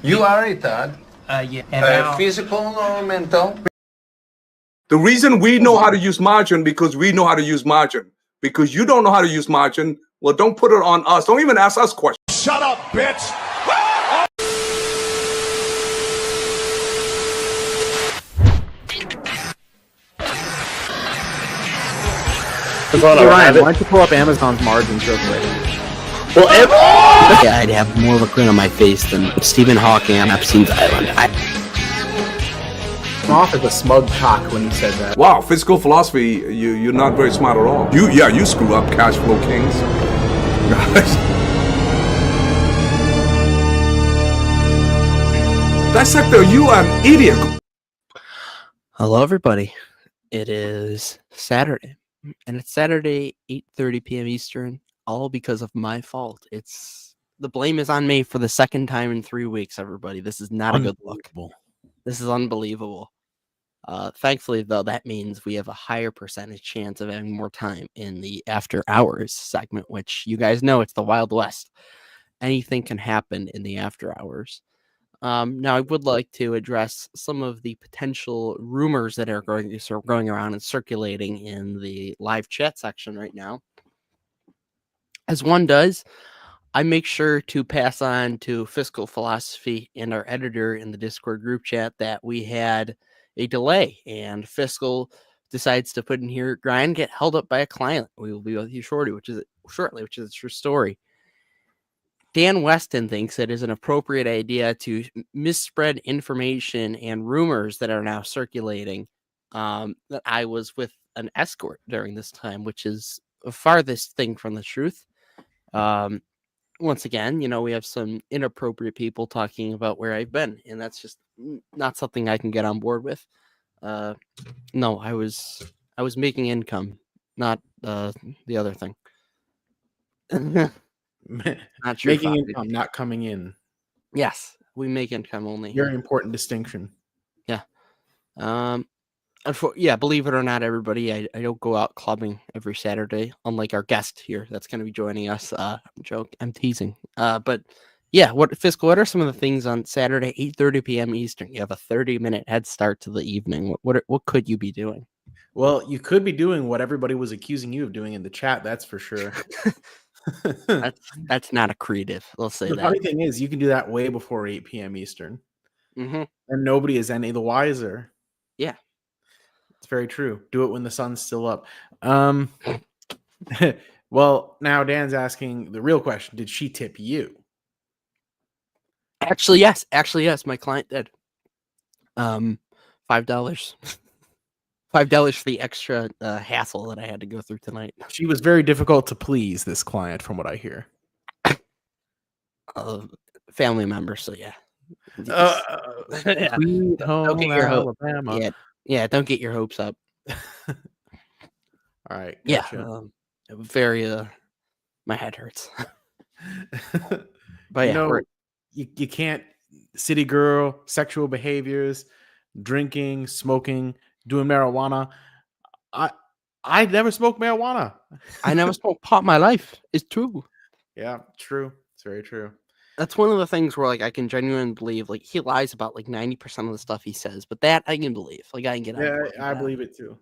You are retarded. Yeah. Physical or mental? The reason we know how to use margin because we know how to use margin. Because you don't know how to use margin, well, don't put it on us. Don't even ask us questions. Shut up, bitch! Hey Ryan, why don't you pull up Amazon's margins real quick? Well, I'd have more of a grin on my face than Stephen Hawking on Epstein's Island. I'm off as a smug cock when you said that. Wow, physical philosophy, you're not very smart at all. You screw up, cash flow kings. Guys. Dissector, you are an idiot. Hello, everybody. It is Saturday, and it's Saturday, 8:30 p.m. Eastern, all because of my fault. The blame is on me for the second time in 3 weeks, everybody. This is not a good look. This is unbelievable. Thankfully, though, that means we have a higher percentage chance of having more time in the after hours segment, which you guys know it's the Wild West. Anything can happen in the after hours. Now, I would like to address some of the potential rumors that are going around and circulating in the live chat section right now. As one does, I make sure to pass on to Fiscal Philosophy and our editor in the Discord group chat that we had a delay, and Fiscal decides to put in here, Ryan get held up by a client. We will be with you shortly, which is a true story. Dan Weston thinks it is an appropriate idea to misspread information and rumors that are now circulating that I was with an escort during this time, which is the farthest thing from the truth. Once again, we have some inappropriate people talking about where I've been, and that's just not something I can get on board with. No, I was making income, not the other thing. Not true, making income, not coming in. Yes, we make income only. Very important distinction. Yeah. Believe it or not, everybody, I don't go out clubbing every Saturday, unlike our guest here that's going to be joining us. I'm teasing. But yeah, what are some of the things on Saturday, 8:30 p.m. Eastern? You have a 30-minute head start to the evening. What could you be doing? Well, you could be doing what everybody was accusing you of doing in the chat. That's for sure. that's not a creative. Let's say the that. funny thing is, you can do that way before 8 p.m. Eastern, and nobody is any the wiser. Yeah, it's very true. Do it when the sun's still up. Well, now Dan's asking the real question: did she tip you? Actually, yes. My client did. $5. $5 for the extra hassle that I had to go through tonight. She was very difficult to please, this client, from what I hear. Family member, so yeah. Yeah. Don't get your hopes. Yeah, don't get your hopes up. All right. Gotcha. Yeah. My head hurts. But you can't. City girl, sexual behaviors, drinking, smoking, doing marijuana. I never smoked marijuana. I never smoked pot in my life. It's true. Yeah, true. It's very true. That's one of the things where I can genuinely believe he lies about 90% of the stuff he says, but that I can believe. I can get on board. I believe it too.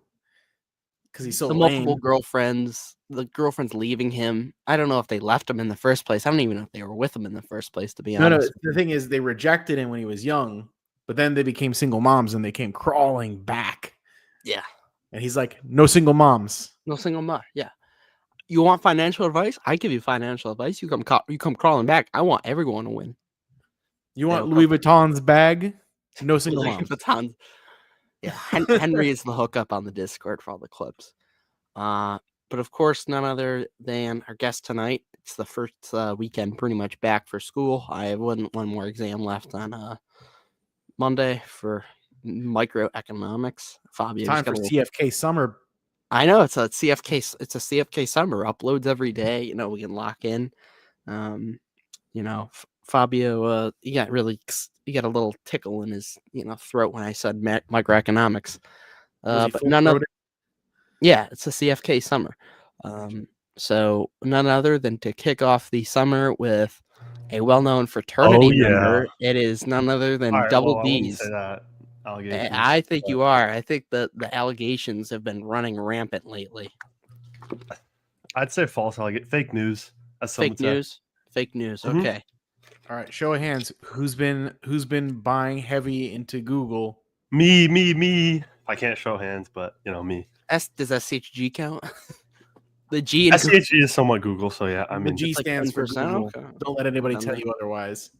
Because he's so the lame. Multiple girlfriends, the girlfriends leaving him. I don't know if they left him in the first place. I don't even know if they were with him in the first place, to be honest. No, the thing is they rejected him when he was young, but then they became single moms and they came crawling back. Yeah. And he's like, no single moms. No single mom. Yeah. You want financial advice? I give you financial advice. You come crawling back. I want everyone to win. You want Louis Vuitton's bag? No single moms. Vuitton. Yeah, Henry is the hookup on the Discord for all the clips. But of course, none other than our guest tonight. It's the first weekend pretty much back for school. I have one more exam left on Monday for microeconomics. Fabio, time for CFK summer. I know it's a CFK. It's a CFK summer. Uploads every day. We can lock in. Fabio, he got a little tickle in his throat when I said microeconomics. But none of it's a CFK summer. So none other than to kick off the summer with a well-known fraternity yeah. member. It is none other than All right, Double well, I wouldn't D's. say that. Allegations. I think you are. I think the allegations have been running rampant lately. I'd say false allegation. Fake news. As some Fake would say. news. Fake news. Mhm. Okay. All right, show of hands. Who's been buying heavy into Google? Me. I can't show hands, but me. Does SHG count? The G in SCHG is somewhat Google, so yeah. I The mean, G it's like stands for 10%, Google. okay. Don't let anybody I'm tell like- you otherwise.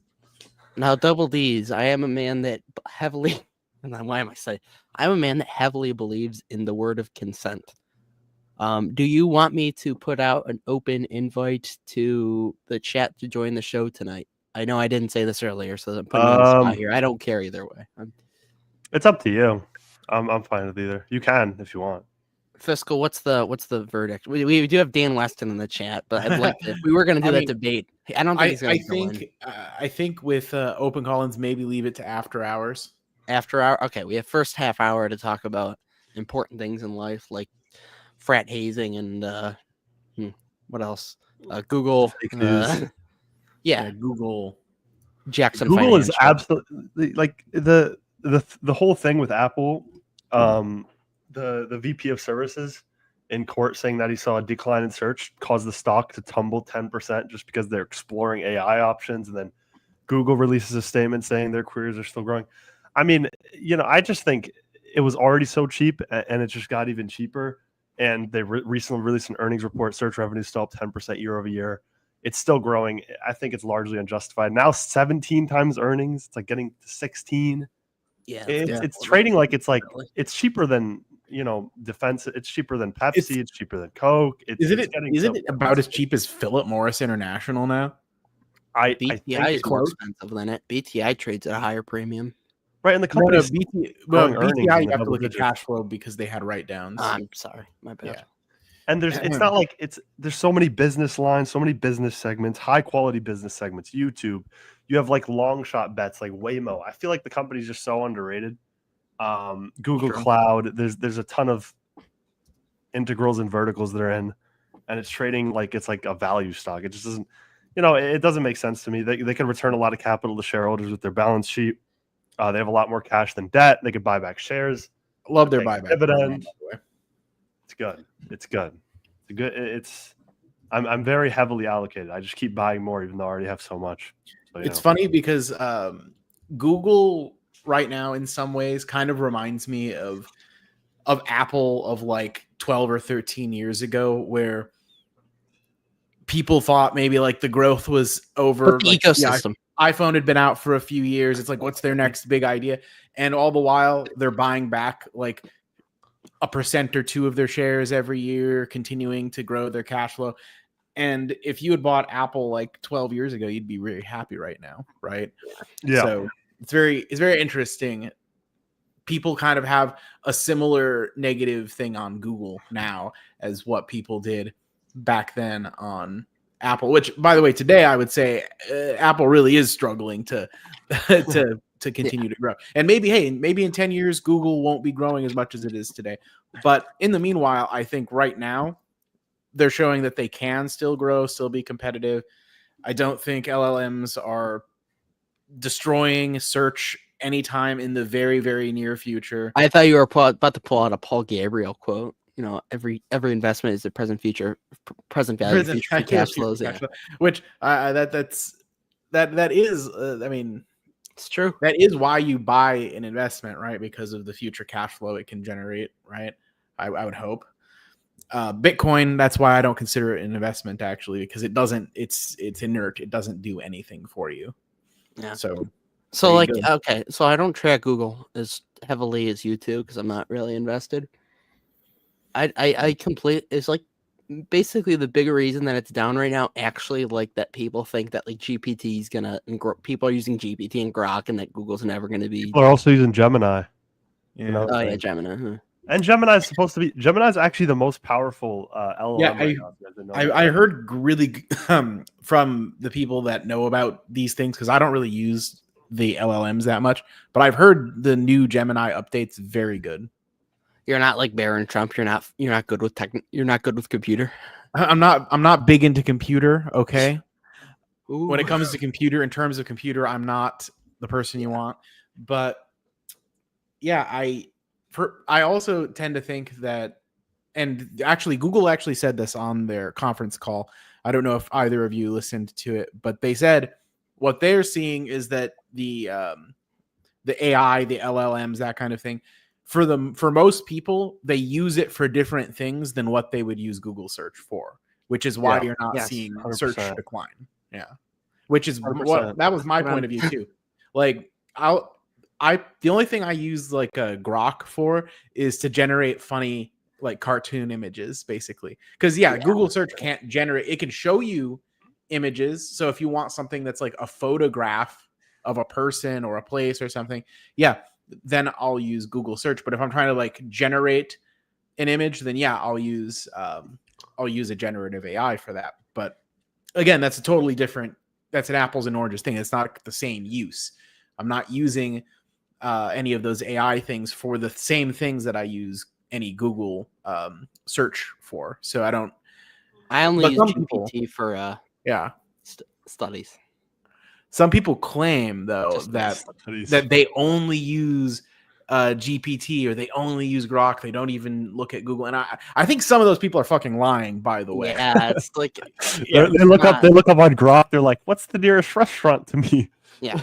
Now, Double D's. I am a man that heavily. And then why am I saying? I'm a man that heavily believes in the word of consent. Do you want me to put out an open invite to the chat to join the show tonight? I know I didn't say this earlier, so I'm putting you on the spot here. I don't care either way. it's up to you. I'm fine with either. You can if you want. Fiscal, what's the verdict? We do have Dan Weston in the chat, but I'd like to, if we were going to do that debate. I don't think he's going to go in. I think with Open Collins, maybe leave it to after hours. After hour, okay, we have first half hour to talk about important things in life like frat hazing and what else? Google. Fake news. Yeah, Google. Jackson. Google is Financial. absolutely like the whole thing with Apple. The VP of services in court saying that he saw a decline in search caused the stock to tumble 10% just because they're exploring AI options, and then Google releases a statement saying their queries are still growing. I mean, I just think it was already so cheap, and it just got even cheaper. And they recently released an earnings report. Search revenue still up 10% year over year. It's still growing. I think it's largely unjustified. Now 17 times earnings. It's like getting to 16. Yeah, It's trading like it's cheaper than defense. It's cheaper than Pepsi. It's cheaper than Coke. Isn't it about as cheap as Philip Morris International now? I BTI think is more expensive than it. BTI trades at a higher premium. right, and the company. Well, earnings BTI in you the have to double look at digits. cash flow because they had write downs. I'm sorry, my bad. Yeah. And it's not like there's so many business lines, so many business segments, high quality business segments. YouTube, you have like long shot bets like Waymo. I feel like the company's just so underrated. Google Sure. Cloud, there's a ton of integrals and verticals that are in, and it's trading like it's like a value stock. It just doesn't, it doesn't make sense to me. They can return a lot of capital to shareholders with their balance sheet. They have a lot more cash than debt. They could buy back shares. Love their Take a buyback. dividend. program, by the way. It's good. I'm very heavily allocated. I just keep buying more, even though I already have so much. So, It's funny because Google right now, in some ways, kind of reminds me of Apple of like 12 or 13 years ago, where people thought maybe like the growth was over. But the like, ecosystem. iPhone had been out for a few years. It's like, what's their next big idea? And all the while, they're buying back like 1% or 2% of their shares every year, continuing to grow their cash flow. And if you had bought Apple like 12 years ago, you'd be really happy right now, right? Yeah. So it's very interesting. People kind of have a similar negative thing on Google now as what people did back then on Apple, which, by the way, today I would say Apple really is struggling to continue to grow. And maybe in 10 years, Google won't be growing as much as it is today. But in the meanwhile, I think right now they're showing that they can still grow, still be competitive. I don't think LLMs are destroying search anytime in the very, very near future. I thought you were about to pull out a Paul Gabriel quote. Every investment is the present value, future free cash flows. Yeah. Which that is, I mean, It's true. that is why you buy an investment, right? Because of the future cash flow it can generate, right? I would hope. Bitcoin, that's why I don't consider it an investment, actually, because it doesn't. It's inert. It doesn't do anything for you. Yeah. So So okay, so I don't track Google as heavily as you two because I'm not really invested. I complete it's like basically the bigger reason that it's down right now. Actually, like that people think that like GPT is gonna and people are using GPT and Grok and that Google's never gonna be. People are also using Gemini. yeah. Oh yeah, Gemini. Huh. And Gemini is supposed to be. Gemini is actually the most powerful LLM. Yeah, right now, if you guys didn't know that. I heard really from the people that know about these things, because I don't really use the LLMs that much, but I've heard the new Gemini updates very good. You're not like Barron Trump. You're not good with You're not good with computer. I'm not big into computer. Okay, when it Ooh. comes to computer, in terms of computer, I'm not the person you want. But yeah, I also tend to think that, and actually Google actually said this on their conference call. I don't know if either of you listened to it, but they said what they're seeing is that the AI, the LLMs, that kind of thing, for most people, they use it for different things than what they would use Google search for, which is why Yeah. you're not Yes, seeing 100%. search decline. Yeah. Which is 100%. that was my That's what point of view too. Like the only thing I use like a Grok for is to generate funny like cartoon images, basically. Because Google search can't generate, it can show you images. So if you want something that's like a photograph of a person or a place or something, then I'll use Google search. But if I'm trying to like generate an image, then I'll use a generative AI for that. But again, that's a totally different, that's an apples and oranges thing. It's not the same use. I'm not using any of those AI things for the same things that I use any Google search for. So I only but use some people- GPT for studies. some people claim though Just that Studies. they only use GPT or they only use Grok. They don't even look at Google. And I think some of those people are fucking lying, by the way. Yeah, it's like They look up on Grok. They're like, "What's the nearest restaurant to me?" yeah.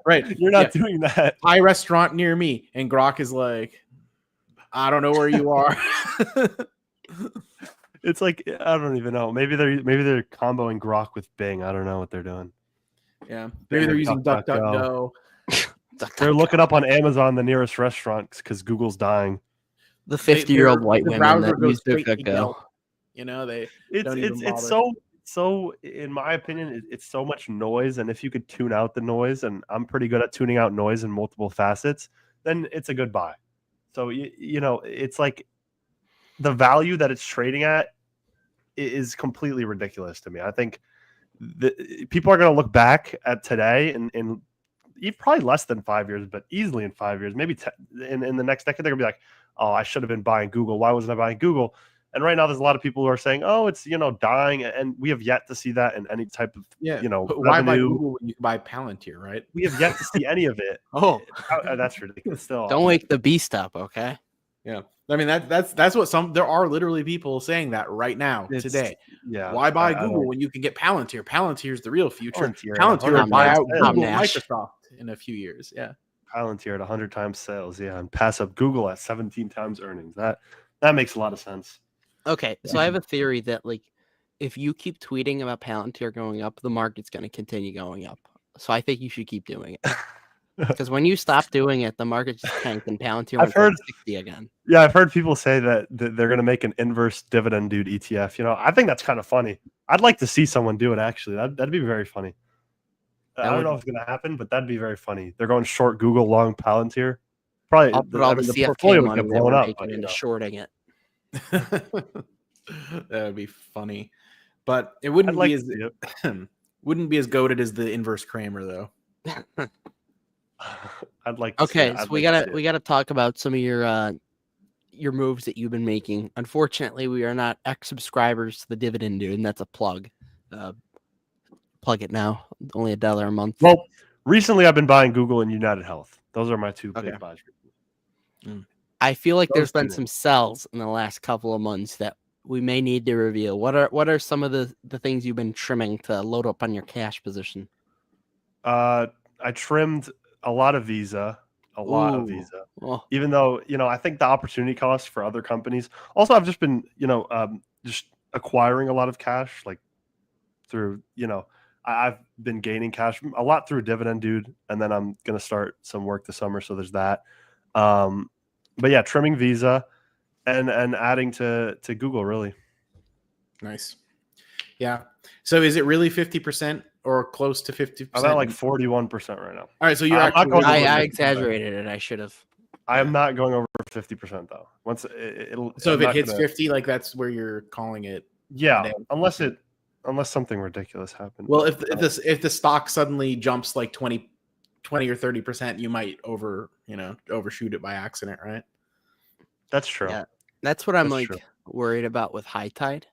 Right. You're not doing that. Thai restaurant near me, and Grok is like, I don't know where you are. It's like I don't even know. Maybe they're comboing Grok with Bing. I don't know what they're doing. Yeah, maybe they're using DuckDuckGo. They're looking up on Amazon the nearest restaurants because Google's dying. The 50-year-old white the women browser that goes use straight to DuckDuckGo. Yelp. You know, they don't even bother. It's so in my opinion, it's so much noise. And if you could tune out the noise, and I'm pretty good at tuning out noise in multiple facets, then it's a good buy. So you know, it's like the value that it's trading at is completely ridiculous to me. I think people are going to look back at today in probably less than 5 years, but easily in 5 years, maybe in the next decade, they're gonna be like, "Oh, I should have been buying Google. Why wasn't I buying Google?" And right now, there's a lot of people who are saying, "Oh, it's dying," and we have yet to see that in any type of But why buy revenue. Google when you can buy Palantir, right? We have yet to see any of it. Oh, That's ridiculous. Still, don't wake the beast up, okay? Yeah, I mean that's what there are literally people saying that right now today. Yeah. Why buy I Google don't- when you can get Palantir? Palantir's the real future. Palantir, Palantir will 100 buy out times Google, Nash. Microsoft in a few years. Yeah. Palantir at 100 times sales, and pass up Google at 17 times earnings. That makes a lot of sense. Okay, so I have a theory that like if you keep tweeting about Palantir going up, the market's going to continue going up. So I think you should keep doing it. Because when you stop doing it, the market just tanked and Palantir went to 60 again. Yeah, I've heard people say that they're going to make an inverse dividend dude ETF. I think that's kind of funny. I'd like to see someone do it, actually. That'd be very funny. I don't know if it's going to happen, but that'd be very funny. They're going short Google, long Palantir. Probably I'll put all the CFK portfolio would money get that blown we're up. making into shorting it. That would be funny, but it wouldn't be as wouldn't be as goated as the inverse Kramer though. I'd like. To Okay, see so it. we gotta talk about some of your moves that you've been making. Unfortunately, we are not subscribers to the Dividend dude, and that's a plug. Plug it now. Only $1 a month. Well, recently I've been buying Google and United Health. Those are my two big buys. I feel like there's Those been two. some sells in the last couple of months that we may need to reveal. What are some of the things you've been trimming to load up on your cash position? I trimmed a lot of Visa. Oh. Even though I think the opportunity cost for other companies. Also, I've just been just acquiring a lot of cash, like through I've been gaining cash a lot through Dividend dude, and then I'm gonna start some work this summer, so there's that. But yeah, trimming Visa and adding to Google, really. Nice. Yeah. So is it really 50% or close to 50%? I'm at like 41% right now. All right. So you're I'm not going over I 50%. exaggerated it. I should have. I am not going over 50% though. Once it'll. So I'm if it not hits gonna- 50, like that's where you're calling it. yeah, unless something ridiculous happens. Well, if the stock suddenly jumps like 20 or 30%, you might overshoot it by accident, right? That's true. Yeah. That's what I'm That's true. worried about with high tide.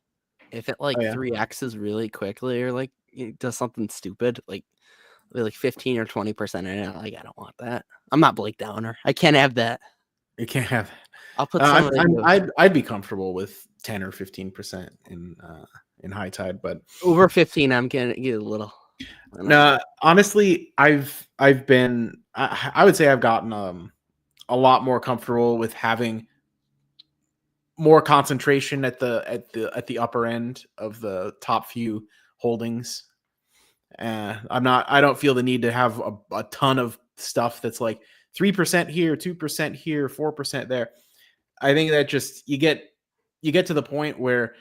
If it 3X's really quickly or like does something stupid like 15 or 20% in it. Like, I don't want that. I'm not Blake Downer. I can't have that. You can't have. I'll put some. I'd be comfortable with 10 or 15% in high tide, but over 15. I'm gonna get a little. No, honestly, I would say I've gotten a lot more comfortable with having more concentration at the upper end of the top few holdings. I don't feel the need to have a ton of stuff that's like 3% here, 2% here, 4% there. I think that just you get to the point where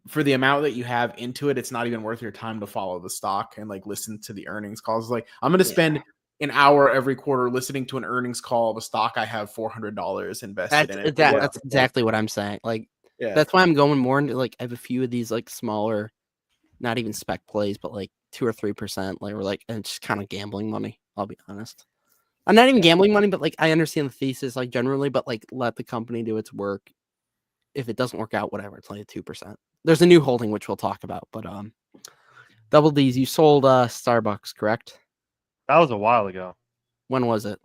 for the amount that you have into it, it's not even worth your time to follow the stock and like listen to the earnings calls. Like, I'm going to spend an hour every quarter listening to an earnings call of a stock I have $400 invested in it. That's exactly what I'm saying. Like, that's why I'm going more into like, I have a few of these like smaller, not even spec plays, but like 2 or 3%. Like, we're like, and it's just kind of gambling money. I'll be honest. I'm not even gambling money, but like, I understand the thesis, like generally, but like, let the company do its work. If it doesn't work out, whatever, it's like 2%. There's a new holding which we'll talk about, but Double D's, you sold Starbucks, correct? That was a while ago. When was it?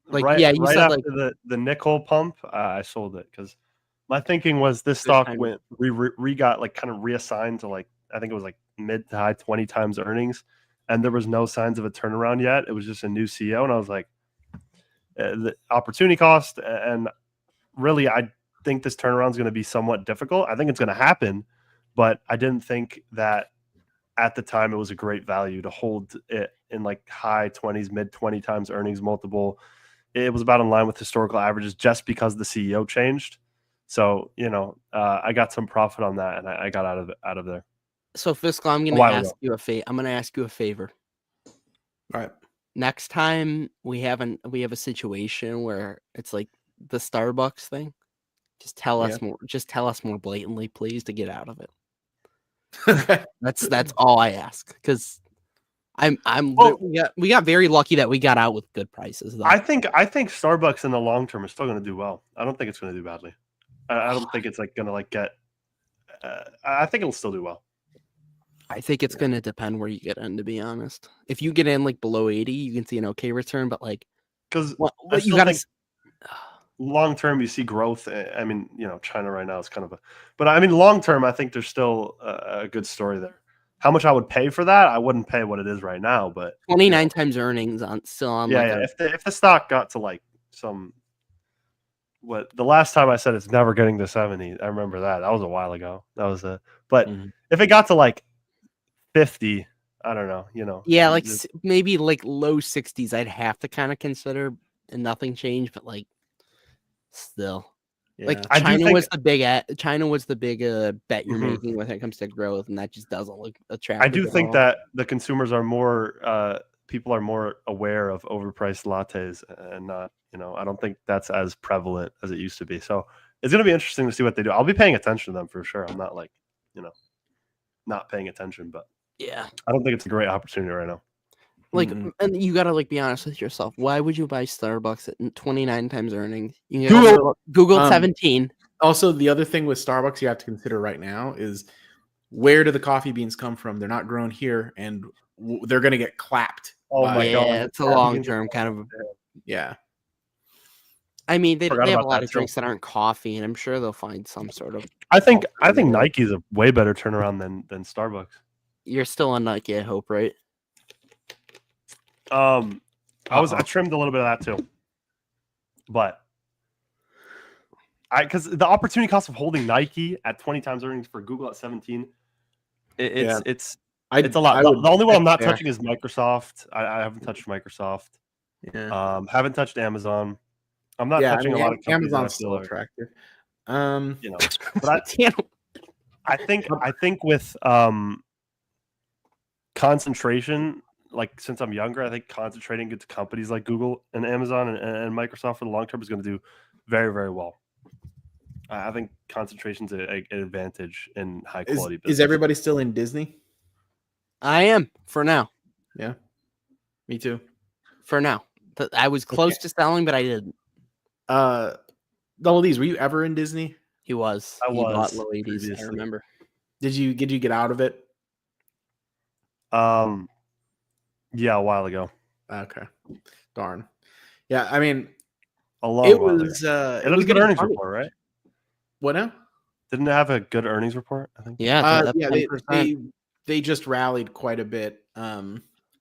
Like, right, yeah, you right said after like the nickel pump, I sold it because my thinking was this stock went got like kind of reassigned to like, I think it was like mid to high 20 times earnings, and there was no signs of a turnaround yet. It was just a new CEO, and I was like, the opportunity cost, and really, I think this turnaround is going to be somewhat difficult. I think it's going to happen, but I didn't think that at the time it was a great value to hold it in like high 20s, mid 20 times earnings multiple. It was about in line with historical averages just because the CEO changed. So, I got some profit on that, and I got out of there. So, Fiscal, I'm going to ask you a favor. I'm going to ask you a favor. All right. Next time we have a situation where it's like the Starbucks thing, just tell us more. Just tell us more blatantly, please, to get out of it. That's all I ask, because we got very lucky that we got out with good prices. Though. I think Starbucks in the long term is still going to do well. I don't think it's going to do badly. I don't think it's like going to like get. I think it'll still do well. I think it's going to depend where you get in. To be honest, if you get in like below 80, you can see an okay return. But like, because you got to. Long term, you see growth. I mean, China right now is kind of but I mean, long term, I think there's still a good story there. How much I would pay for that? I wouldn't pay what it is right now, but 29 times earnings still on. Yeah, if the stock got to like the last time I said it's never getting to 70, I remember that was a while ago. That was but if it got to like 50, I don't know, Yeah, like maybe like low 60s, I'd have to kind of consider, and nothing changed, but like. Still, like China was the big bet you're making when it comes to growth, and that just doesn't look attractive. I do think that the consumers are more people are more aware of overpriced lattes, and not I don't think that's as prevalent as it used to be. So it's going to be interesting to see what they do. I'll be paying attention to them for sure. I'm not like not paying attention, but yeah, I don't think it's a great opportunity right now. Like, and you gotta like be honest with yourself. Why would you buy Starbucks at 29 times earnings? You can Google 17. Also, the other thing with Starbucks you have to consider right now is where do the coffee beans come from? They're not grown here, and they're gonna get clapped. Oh my god, it's a long term kind of. Yeah, I mean, they have a lot of drinks that aren't coffee, and I'm sure they'll find some sort of. I think Nike's a way better turnaround than Starbucks. You're still on Nike, I hope, right? I trimmed a little bit of that too, but because the opportunity cost of holding Nike at 20 times earnings for Google at 17, it's a lot. The only one I'm not touching is Microsoft. I haven't touched Microsoft. Yeah. Haven't touched Amazon. I'm not touching a lot of companies. Amazon's still attractive. But I think with concentration. Like since I'm younger, I think concentrating into companies like Google and Amazon and Microsoft for the long term is going to do very, very well. I think concentration's an advantage in high quality business. Is everybody still in Disney? I am for now. Yeah, me too. For now, I was close to selling, but I didn't. Double D's, were you ever in Disney? He was. I was. Bought low 80s. I remember. Did you get out of it? Yeah, a while ago. Okay, darn. Yeah, I mean, A long it while ago. was. It It had a was good getting earnings funny. report, right? What now? Didn't it have a good earnings report? I think. Yeah, it's up Yeah, 10%. they just rallied quite a bit.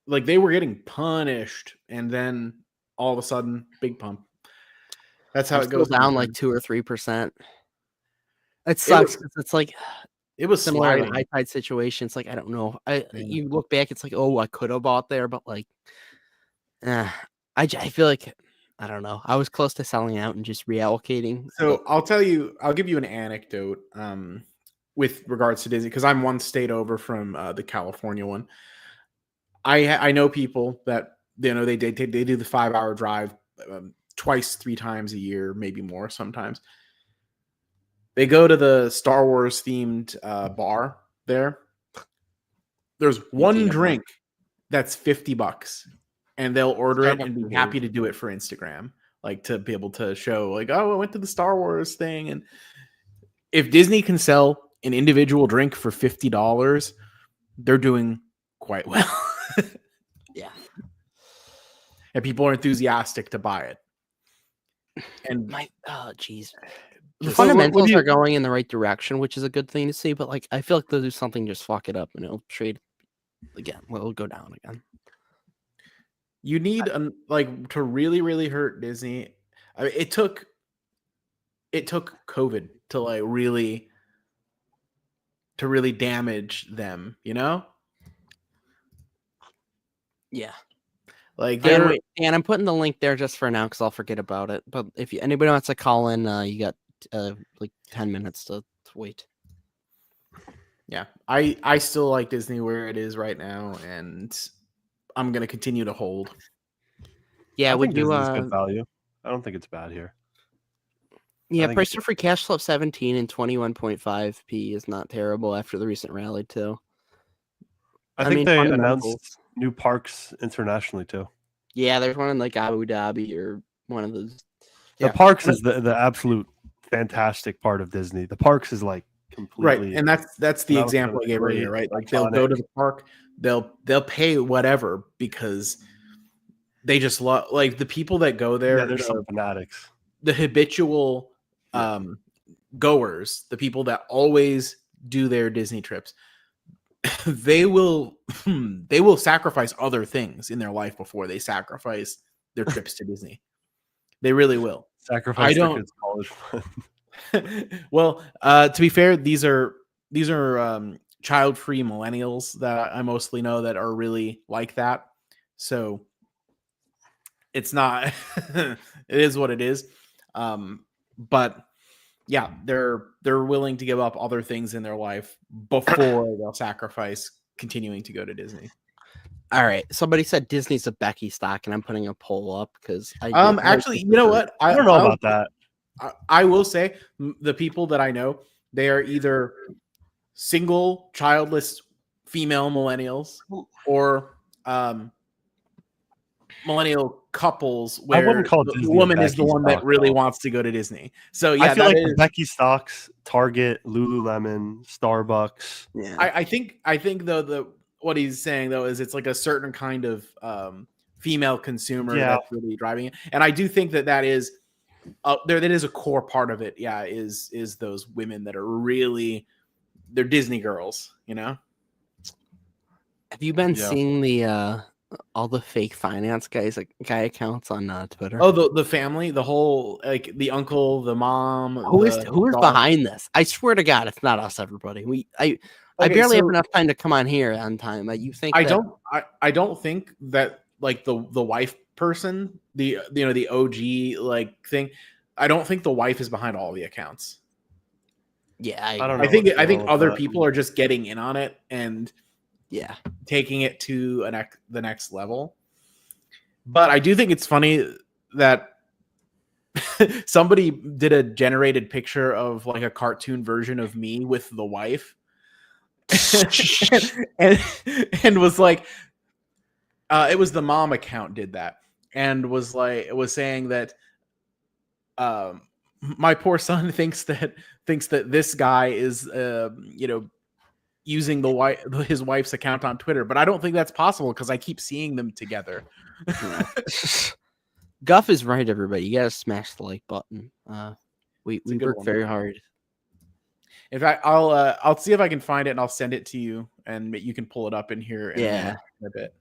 Like they were getting punished, and then all of a sudden, big pump. That's how I'm it still goes. down like 2 or 3%. It It sucks was 'cause it's like it was similar to sliding. high tide situations. Like I don't know. Yeah. You look back, it's like, oh, I could have bought there, but like, I feel like I don't know. I was close to selling out and just reallocating. So I'll give you an anecdote with regards to Disney because I'm one state over from the California one. I know people that they do the 5-hour drive twice, 3 times a year, maybe more sometimes. They go to the Star Wars themed bar there. There's one drink that's $50, and they'll order it and be happy to do it for Instagram, like to be able to show, like, oh, I went to the Star Wars thing. And if Disney can sell an individual drink for $50, they're doing quite well. Yeah. And people are enthusiastic to buy it. And Geez. The Just- fundamentals are going in the right direction, which is a good thing to see. But like, I feel like they'll do something, just fuck it up, and it'll trade again. Well, it'll go down again. you need to really, really hurt Disney. I mean, it took COVID to like really damage them, you know? Yeah. Like Dan, I'm putting the link there just for now because I'll forget about it. But if anybody wants to call in, you got like 10 minutes to wait. Yeah, I still like Disney where it is right now, and I'm gonna continue to hold. Yeah, I would think you? Disney's good value. I don't think it's bad here. Yeah, think price to free cash flow of 17 and 21.5p is not terrible after the recent rally too. I think mean, they fundamentals. announced new parks internationally too. Yeah, there's one in like Abu Dhabi or one of those. The Yeah. parks is the absolute fantastic part of Disney. The parks is like completely Right, and that's the example I gave great, earlier, right? Like they'll iconic. go to the park, they'll pay whatever because they just love, like, the people that go there. Yeah, there's some fanatics. The habitual goers, the people that always do their Disney trips, they will sacrifice other things in their life before they sacrifice their trips to Disney. They really will. Sacrifice their kids' college fund. Well, to be fair, these are child-free millennials that I mostly know that are really like that. So it's not it is what it is. But yeah, they're willing to give up other things in their life before they'll sacrifice continuing to go to Disney. All right, somebody said Disney's a Becky stock, and I'm putting a poll up because actually, you know what? I don't know about that. I will say the people that I know, they are either single, childless female millennials or millennial couples where I wouldn't call the Disney woman is the Becky one that stock, really though. wants to go to Disney. So yeah, I feel like is, the Becky stocks, Target, Lululemon, Starbucks. Yeah. I think though what he's saying though is it's like a certain kind of female consumer that's really driving it, and I do think that is that is a core part of it. Yeah, is those women that are really, they're Disney girls, you know. Have you been seeing the all the fake finance guy accounts on Twitter? Oh, the family, the whole, like the uncle, the mom. Who is behind this? I swear to God, it's not us, everybody. I barely have enough time to come on here on time. You think I don't think that like the wife person, the the OG like thing, I don't think the wife is behind all the accounts. Yeah, I don't know. I think other people are just getting in on it and taking it to the next level. But I do think it's funny that somebody did a generated picture of like a cartoon version of me with the wife. and was like, it was the mom account did that, and was like, it was saying that my poor son thinks that this guy is using his wife's account on Twitter, but I don't think that's possible because I keep seeing them together. Guff is right, everybody. You gotta smash the like button. We a good work one. very hard. In fact, I'll see if I can find it and I'll send it to you, and you can pull it up in here. Yeah. In a bit.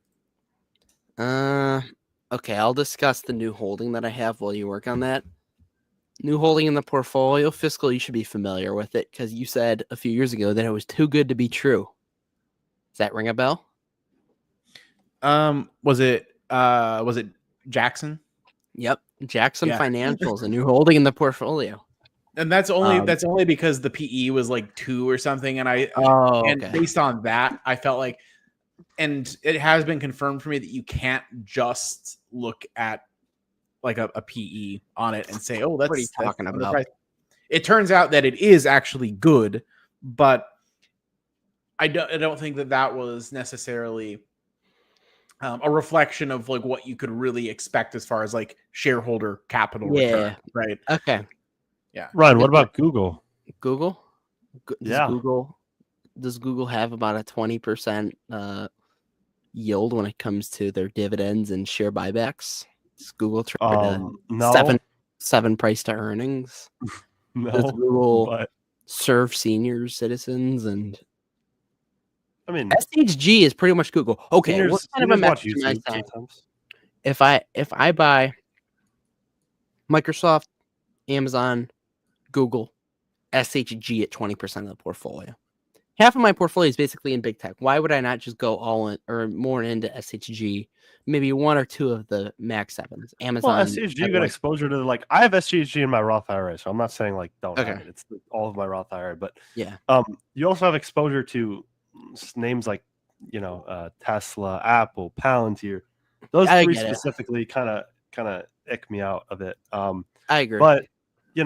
Okay, I'll discuss the new holding that I have while you work on that. New holding in the portfolio, Fiscal, you should be familiar with it because you said a few years ago that it was too good to be true. Does that ring a bell? Was it Jackson? Yep. Jackson Yeah. Financials, a new holding in the portfolio. And that's only because the PE was like 2 or something, and based on that, I felt like, and it has been confirmed for me that you can't just look at like a PE on it and say, "Oh, that's what are you talking about?" underpriced. It turns out that it is actually good, but I don't think that was necessarily a reflection of like what you could really expect as far as like shareholder capital return, right? Okay. Yeah. Ryan, what about Google? Google? Yeah. Does Google have about a 20% yield when it comes to their dividends and share buybacks? Does Google try to No. 7 price to earnings? No. Does Google But serve senior citizens? And I mean, SHG is pretty much Google. Okay, seniors, what kind of a watch message am I YouTube saying? sometimes. If I buy Microsoft, Amazon, Google, SHG at 20% of the portfolio, half of my portfolio is basically in big tech. Why would I not just go all in or more into SHG? Maybe 1 or 2 of the Max 7s. Amazon. Well, SHG, you get exposure to like I have SHG in my Roth IRA, so I'm not saying like don't have it. It's all of my Roth IRA, but yeah. You also have exposure to names like Tesla, Apple, Palantir. Those 3 specifically kind of ick me out a bit. I agree, but I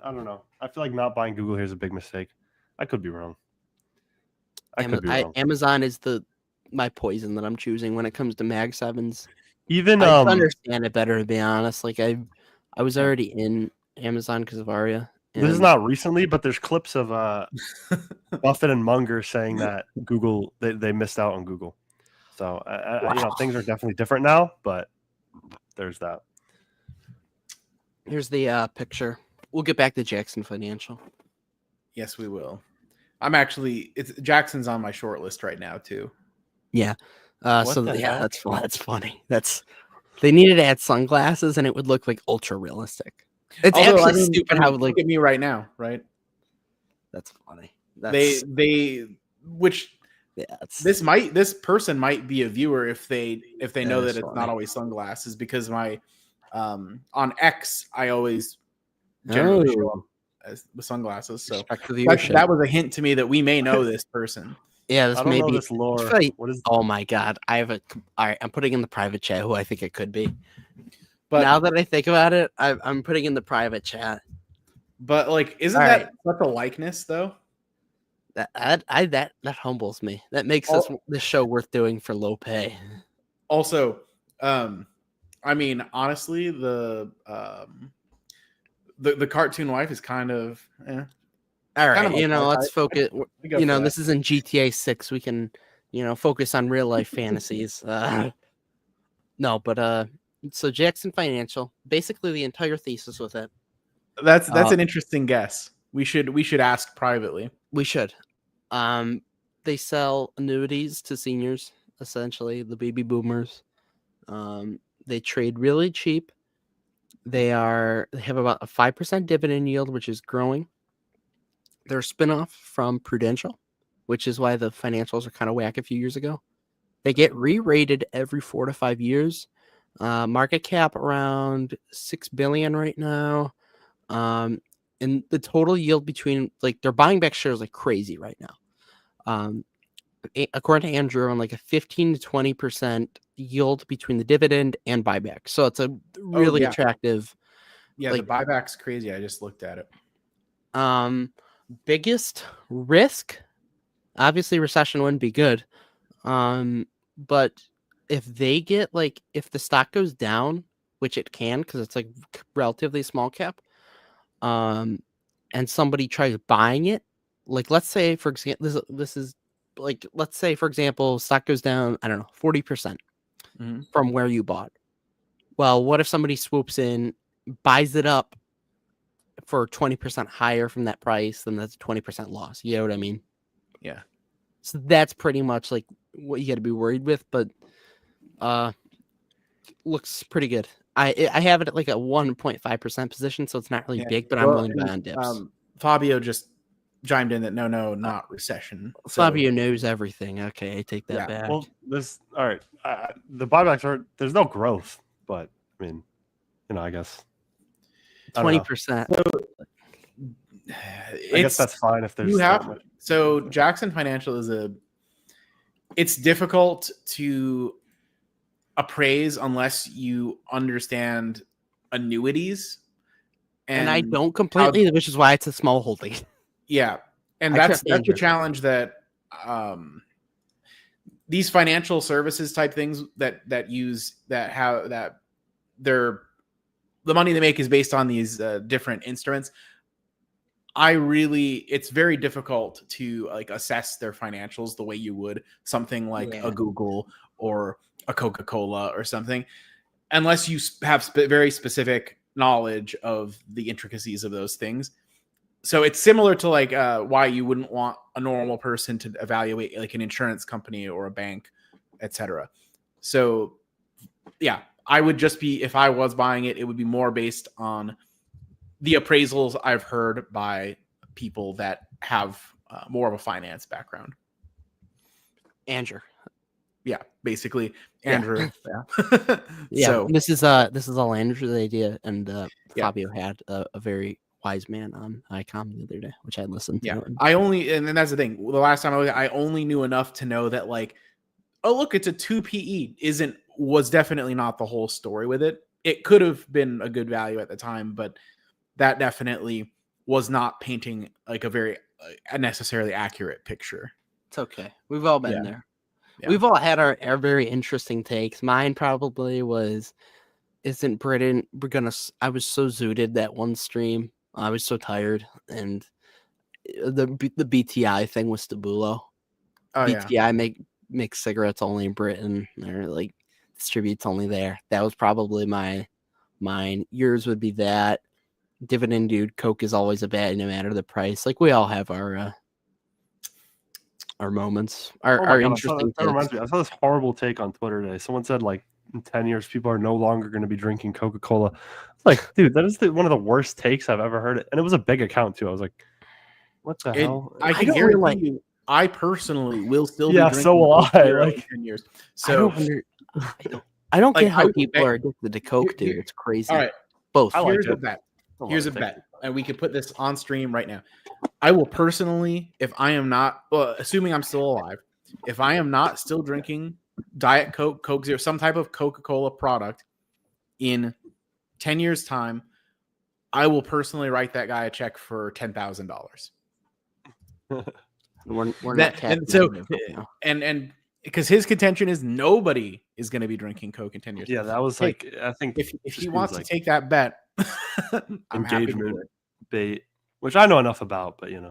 don't know. I feel like not buying Google here is a big mistake. I could be wrong. Amazon is my poison that I'm choosing when it comes to Mag 7s. Even I understand it better, to be honest. Like I was already in Amazon because of Aria. This is not recently, but there's clips of Buffett and Munger saying that Google they missed out on Google. So things are definitely different now, but there's that. Here's the picture. We'll get back to Jackson Financial. Yes, we will. Jackson's on my short list right now too. Yeah. That's funny. They needed to add sunglasses and it would look like ultra realistic. It's actually stupid how look at me right now, right? That's funny. This person might be a viewer if they know that it's not always sunglasses, because my on X I always generally show up with sunglasses. So that was a hint to me that we may know this person. Yeah, this may be this lore. What is? Oh my god, all right, I'm putting in the private chat who I think it could be. But now that I think about it, I'm putting in the private chat. But like, isn't that such a likeness though? That humbles me. That makes this show worth doing for low pay. Also, I mean, honestly, the cartoon wife is kind of. All right, let's focus. This is in GTA 6. We can, focus on real life fantasies. No, but so Jackson Financial, basically the entire thesis with it. That's an interesting guess. We should ask privately. We should. They sell annuities to seniors, essentially the baby boomers. They trade really cheap. They have about a 5% dividend yield, which is growing. They're a spinoff from Prudential, which is why the financials are kind of whack a few years ago. They get re-rated every 4 to 5 years. Market cap around $6 billion right now. And the total yield between, like, they're buying back shares like crazy right now. According to Andrew, on like a 15 to 20% yield between the dividend and buyback. So it's a really attractive. Yeah, the buyback's crazy. I just looked at it. Biggest risk, obviously recession wouldn't be good. But if they get if the stock goes down, which it can because it's like relatively small cap, and somebody tries buying it, like let's say for example, this is like let's say for example, stock goes down, I don't know, 40% from where you bought. Well, what if somebody swoops in, buys it up for 20% higher from that price? Then that's a 20% loss. You know what I mean? Yeah. So that's pretty much like what you got to be worried with, but looks pretty good. I have it at like a 1.5% position, so it's not really big, but I'm willing to buy on dips. Fabio just chimed in that no, not recession. So, Fabio knows everything. Okay, I take that back. Well, all right. The buybacks there's no growth, but I mean, I guess 20%. I guess that's fine if there's So Jackson Financial it's difficult to appraise unless you understand annuities. And I don't completely, which is why it's a small holding. Yeah. And that's the challenge that these financial services type things that the money they make is based on these different instruments. It's very difficult to like assess their financials the way you would something like a Google or a Coca-Cola or something, unless you have very specific knowledge of the intricacies of those things. So it's similar to like why you wouldn't want a normal person to evaluate like an insurance company or a bank, etc. So yeah, I would just be, if I was buying it, it would be more based on the appraisals I've heard by people that have more of a finance background. Andrew. Yeah, basically Andrew. Yeah. So this is all Andrew's idea, and Fabio had a very wise man on ICOM the other day, which I listened to. Yeah, and that's the thing. The last time I only knew enough to know that like, oh look, it's a 2 PE was definitely not the whole story with it. It could have been a good value at the time, but that definitely was not painting like a very necessarily accurate picture. It's okay. We've all been there. Yeah. We've all had our very interesting takes. Mine probably was, isn't Britain, I was so zooted that one stream. I was so tired. And the BTI thing was Stabulo. BTI makes cigarettes only in Britain. They're like distributes only there. That was probably mine. Yours would be that. Dividend, dude. Coke is always a bad, no matter the price. Like we all have our moments, our interesting. That reminds me. I saw this horrible take on Twitter today. Someone said like in 10 years, people are no longer going to be drinking Coca-Cola. It's like, dude, that is one of the worst takes I've ever heard. And it was a big account too. I was like, what the hell? I can guarantee you, I personally will still be drinking so will Coke I. like 10 years. So I don't get how people are addicted to Coke, dude. It's crazy. All right, both. Here's a bet. Here's a bet, and we can put this on stream right now. I will personally, if I am not, assuming I'm still alive, if I am not still drinking Diet Coke, Coke Zero, some type of Coca-Cola product in 10 years' time, I will personally write that guy a check for $10,000. We're not and because his contention is nobody is going to be drinking Coke in 10 years. Yeah, that was like, I think if he wants to take that bet, I'm engagement bait, which I know enough about, but that's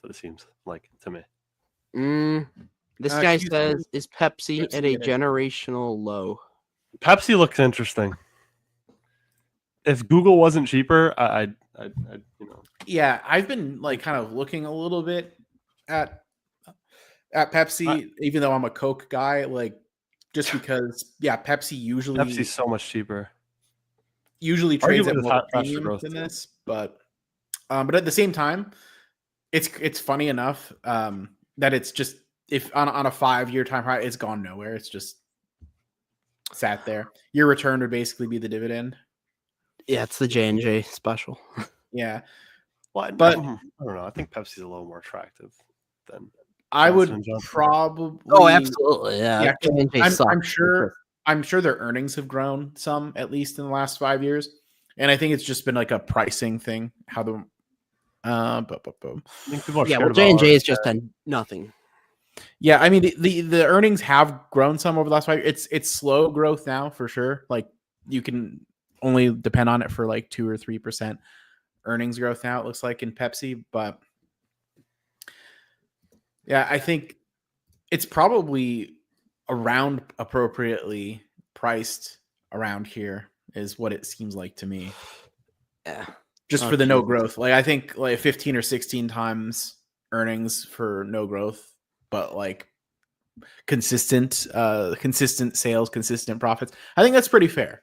what it seems like to me. This guy says, is Pepsi at a generational low? Pepsi looks interesting. If Google wasn't cheaper, I'd Yeah, I've been like kind of looking a little bit at Pepsi, even though I'm a Coke guy, like just because Pepsi's so much cheaper. Usually trades at more premium than this, but at the same time, it's funny enough that it's just, if on a 5-year time high, it's gone nowhere. It's just sat there. Your return would basically be the dividend. Yeah, it's the J&J special. Yeah. But I don't know. I think Pepsi's a little more attractive than I would probably. Oh, absolutely. Yeah. I'm sure their earnings have grown some, at least in the last 5 years. And I think it's just been like a pricing thing. How the J&J has just done nothing. Yeah, I mean the earnings have grown some over the last 5 years. It's slow growth now for sure. Like you can only depend on it for like 2 or 3% earnings growth now, it looks like, in Pepsi. But yeah, I think it's probably around appropriately priced around here is what it seems like to me. Yeah. Just Oh, for the no Jesus. growth. Like I think like 15 or 16 times earnings for no growth, but like consistent sales, consistent profits. I think that's pretty fair.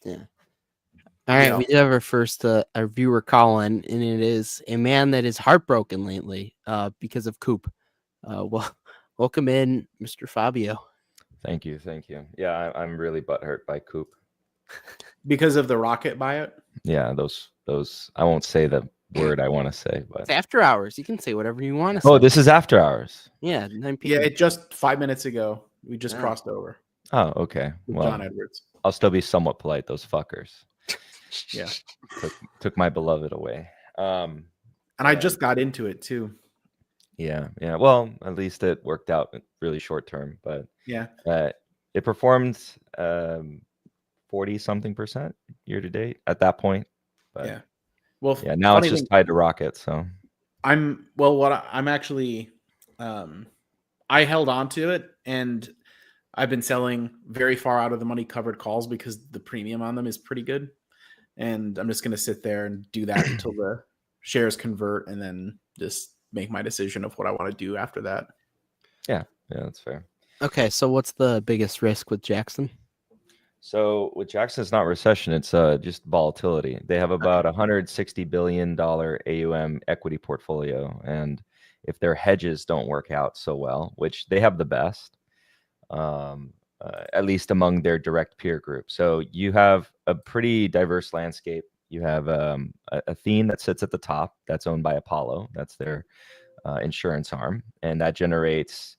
Yeah. All right, know. we do have our first our viewer call in, and it is a man that is heartbroken lately because of Coop. Well, welcome in, Mr. Fabio. Thank you. Yeah, I'm really butthurt by Coop. Because of the rocket buyout? Yeah, those. I won't say the word I want to say, It's but after hours. You can say whatever you want to say. oh, this is after hours. Yeah, 9 Yeah, p.m. it just 5 minutes ago. We just Yeah. crossed over Oh, okay. with Well, John Edwards. I'll still be somewhat polite. Those fuckers Yeah. took my beloved away. And I just got into it too. Yeah. Well, at least it worked out really short term, but Yeah. it performed 40-something% year to date at that point. But Yeah. Well, yeah, now it's funny just thing, tied to Rocket. So I'm actually I held on to it, and I've been selling very far out of the money covered calls because the premium on them is pretty good. And I'm just going to sit there and do that until the shares convert, and then just make my decision of what I want to do after that. yeah, that's fair. Okay, so what's the biggest risk with Jackson? So with Jackson, it's not recession; it's just volatility. They have about $160 billion AUM equity portfolio, and if their hedges don't work out so well, which they have the best, at least among their direct peer group. So you have a pretty diverse landscape. You have a theme that sits at the top that's owned by Apollo. That's their insurance arm, and that generates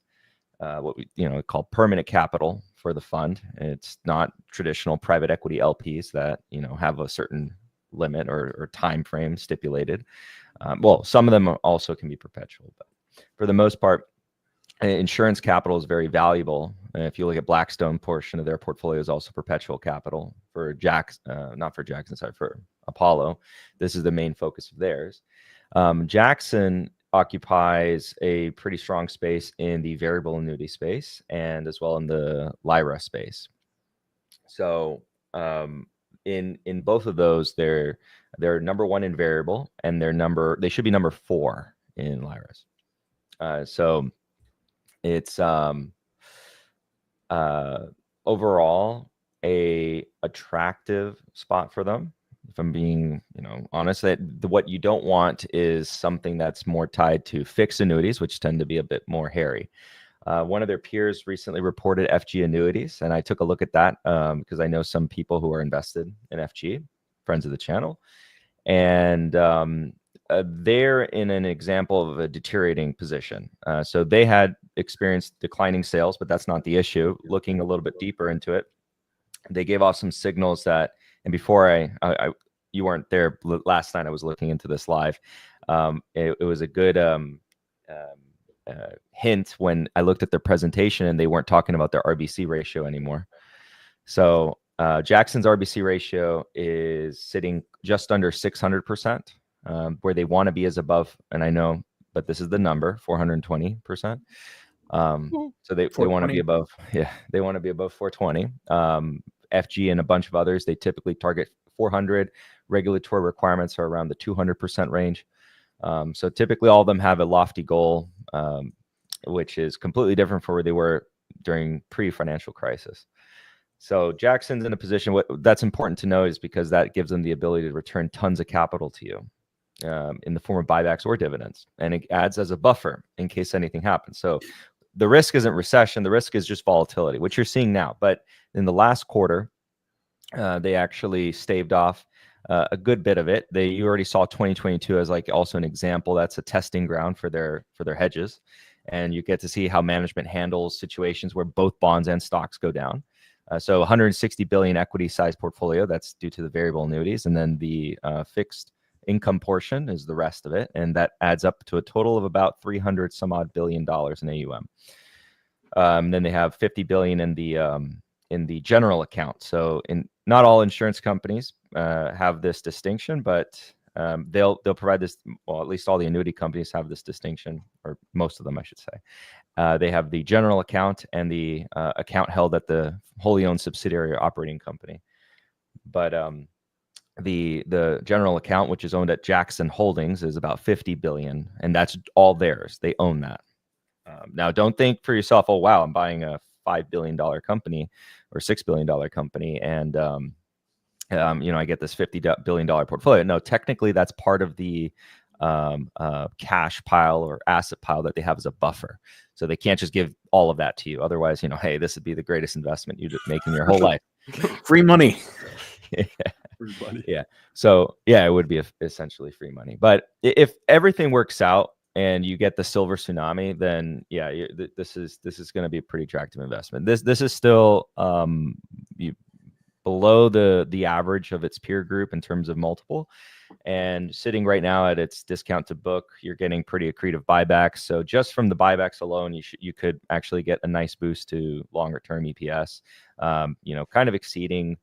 what we call permanent capital for the fund. It's not traditional private equity LPs that have a certain limit or time frame stipulated. Well, some of them also can be perpetual, but for the most part, insurance capital is very valuable. And if you look at Blackstone, portion of their portfolio is also perpetual capital. For for Apollo, this is the main focus of theirs. Jackson occupies a pretty strong space in the variable annuity space and as well in the Lyra space. So in both of those, they're number one in variable, and they should be number 4 in Lyra's. So it's overall a attractive spot for them. If I'm being, honest, what you don't want is something that's more tied to fixed annuities, which tend to be a bit more hairy. One of their peers recently reported FG annuities, and I took a look at that because I know some people who are invested in FG, friends of the channel, and they're in an example of a deteriorating position. So they had experienced declining sales, but that's not the issue. Looking a little bit deeper into it, they gave off some signals that, and before you weren't there last night, I was looking into this live. It was a good hint when I looked at their presentation and they weren't talking about their RBC ratio anymore. So Jackson's RBC ratio is sitting just under 600%, where they want to be is above, and I know, but this is the number, 420%. So they want to be above, they want to be above 420. FG and a bunch of others, they typically target 400. Regulatory requirements are around the 200% range. So typically all of them have a lofty goal, which is completely different from where they were during pre-financial crisis. So Jackson's in a position, what that's important to know is because that gives them the ability to return tons of capital to you in the form of buybacks or dividends. And it adds as a buffer in case anything happens. So the risk isn't recession. The risk is just volatility, which you're seeing now. But in the last quarter, they actually staved off a good bit of it. You already saw 2022 as like also an example. That's a testing ground for their hedges. And you get to see how management handles situations where both bonds and stocks go down. So 160 billion equity size portfolio, that's due to the variable annuities. And then the fixed income portion is the rest of it. And that adds up to a total of about 300 some odd billion dollars in AUM. Then they have 50 billion in the general account. So not all insurance companies have this distinction, but They'll provide this. Well, at least all the annuity companies have this distinction, or most of them, I should say. They have the general account and the account held at the wholly owned subsidiary or operating company. But the general account, which is owned at Jackson Holdings, is about 50 billion, and that's all theirs. They own that. Now, don't think for yourself, oh wow, I'm buying a $5 billion company or $6 billion company, and I get this $50 billion portfolio. No, technically, that's part of the cash pile or asset pile that they have as a buffer. So they can't just give all of that to you. Otherwise, hey, this would be the greatest investment you'd make in your whole life. Free money. Yeah. So yeah, it would be essentially free money. But if everything works out and you get the silver tsunami, then yeah, this is going to be a pretty attractive investment. This is still below the average of its peer group in terms of multiple, and sitting right now at its discount to book, you're getting pretty accretive buybacks. So just from the buybacks alone, you could actually get a nice boost to longer term EPS. Kind of exceeding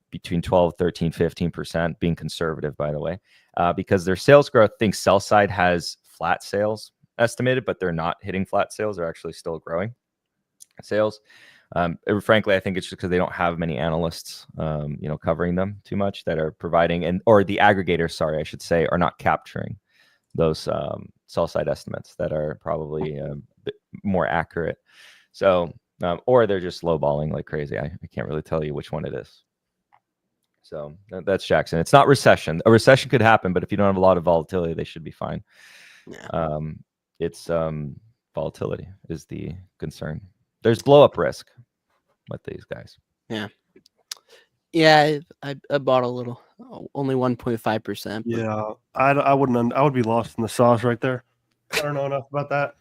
between 12, 13, 15%, being conservative, by the way, because their sales growth, I think sell side has flat sales estimated, but they're not hitting flat sales. They're actually still growing sales. Frankly, I think it's just because they don't have many analysts, covering them too much that are providing, or the aggregators, sorry, I should say, are not capturing those sell side estimates that are probably a bit more accurate. So, or they're just lowballing like crazy. I can't really tell you which one it is. So that's Jackson. It's not recession. A recession could happen, but if you don't have a lot of volatility, they should be fine. Yeah. It's volatility is the concern. There's blow up risk with these guys. Yeah, I bought a little, only 1.5%. Yeah, I wouldn't. I would be lost in the sauce right there. I don't know enough about that.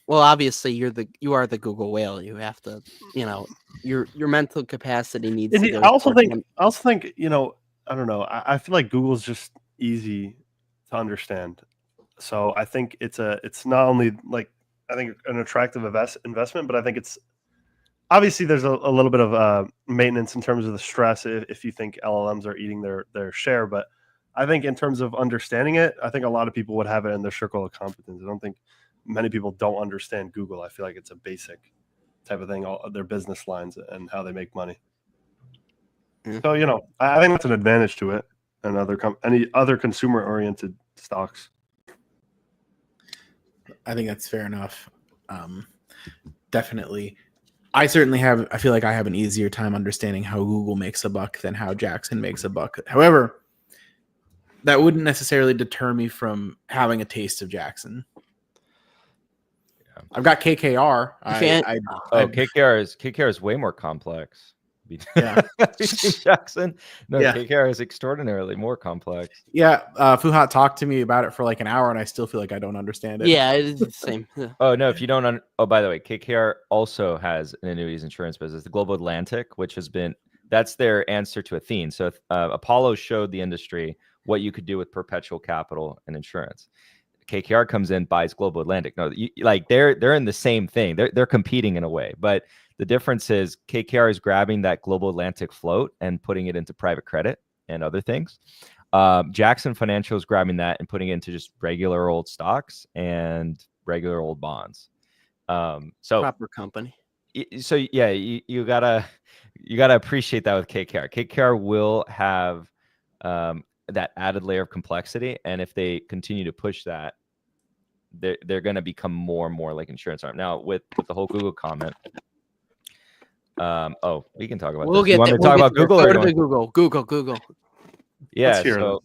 Well, obviously you are the Google whale. You have to, your mental capacity needs to go. I also think, I don't know. I feel like Google's just easy to understand. So I think it's not only like, I think an attractive investment, but I think it's obviously there's a little bit of maintenance in terms of the stress if you think LLMs are eating their share. But I think in terms of understanding it, I think a lot of people would have it in their circle of competence. I don't think many people don't understand Google. I feel like it's a basic type of thing, all their business lines and how they make money. Yeah. So, I think that's an advantage to it and any other consumer oriented stocks. I think that's fair enough. Definitely. I feel like I have an easier time understanding how Google makes a buck than how Jackson makes a buck. However, that wouldn't necessarily deter me from having a taste of Jackson. Yeah. I've got KKR. KKR is way more complex. Yeah. Jackson. No, yeah. KKR is extraordinarily more complex. Yeah. Fuhat talked to me about it for like an hour and I still feel like I don't understand it. Yeah, it's the same. Oh, no, if you don't. By the way, KKR also has an annuities insurance business, the Global Atlantic, which that's their answer to Athene. So Apollo showed the industry what you could do with perpetual capital and insurance. KKR comes in, buys Global Atlantic. No, they're in the same thing. They're competing in a way, but the difference is KKR is grabbing that Global Atlantic float and putting it into private credit and other things. Jackson Financial is grabbing that and putting it into just regular old stocks and regular old bonds. So proper company. So yeah, you gotta appreciate that with KKR. KKR will have that added layer of complexity, and if they continue to push that, they're going to become more and more like insurance arm. Now with the whole Google comment. We can talk about this. You want me to talk about Google or Google? Yeah. So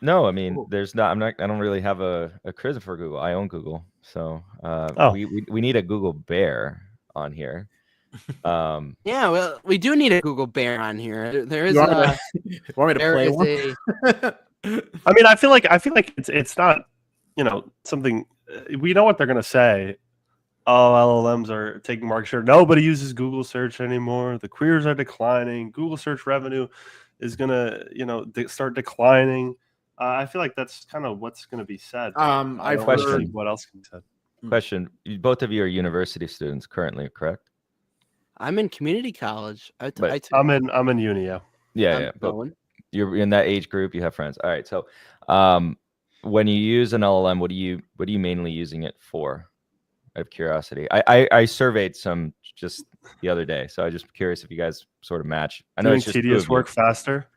no, I mean, there's not. I don't really have a charisma for Google. I own Google, so we need a Google bear on here. Yeah, well, we do need a Google bear on here. There is. Want me to play one? I mean, I feel like it's not, something. We know what they're gonna say. Oh, LLMs are taking market share. Nobody uses Google search anymore. The queries are declining. Google search revenue is gonna, start declining. I feel like that's kind of what's going to be said. I've heard what else can be said. Question: both of you are university students currently, correct? I'm in community college. I'm in uni. Yeah. Yeah. You're in that age group. You have friends. All right. So, when you use an LLM, what are you mainly using it for? Out of curiosity, I surveyed some just the other day, so I'm just curious if you guys sort of match. I know Doing it's just tedious work faster.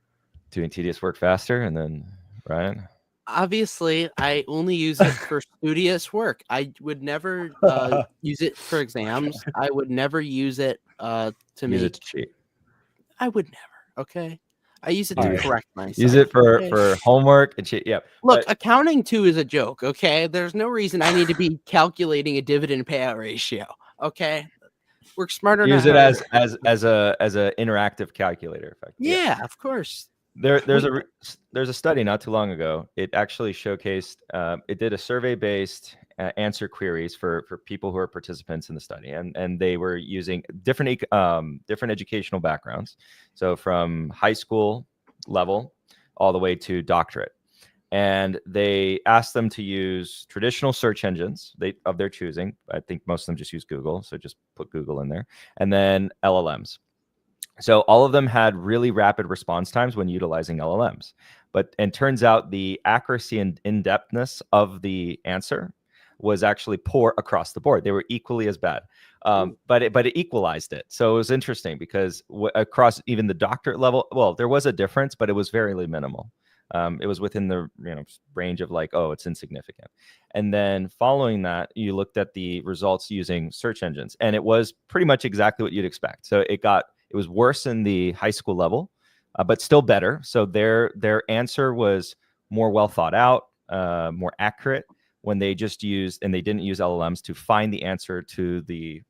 Doing tedious work faster, and then Ryan. Obviously, I only use it for studious work. I would never use it for exams. I would never use it to Use make. it to cheat. I would never. Okay. I use it All to right. correct myself. Use it for okay? homework and cheat. Yeah. Look, but- accounting too is a joke. Okay, there's no reason I need to be calculating a dividend payout ratio. Okay, work smarter. use not it harder. as a interactive calculator effect. Yeah, of course. There's a study not too long ago. It actually showcased. It did a survey-based answer queries for people who are participants in the study, and they were using different educational backgrounds, so from high school level all the way to doctorate. And they asked them to use traditional search engines of their choosing. I think most of them just use Google, so just put Google in there, and then LLMs. So all of them had really rapid response times when utilizing LLMs. And turns out the accuracy and in-depthness of the answer was actually poor across the board. They were equally as bad, but it equalized it. So it was interesting because across even the doctorate level, well, there was a difference, but it was very minimal. It was within the range of like, oh, it's insignificant. And then following that, you looked at the results using search engines, and it was pretty much exactly what you'd expect. So it was worse in the high school level, but still better. So their answer was more well thought out, more accurate when they just used, and they didn't use LLMs to find the answer to the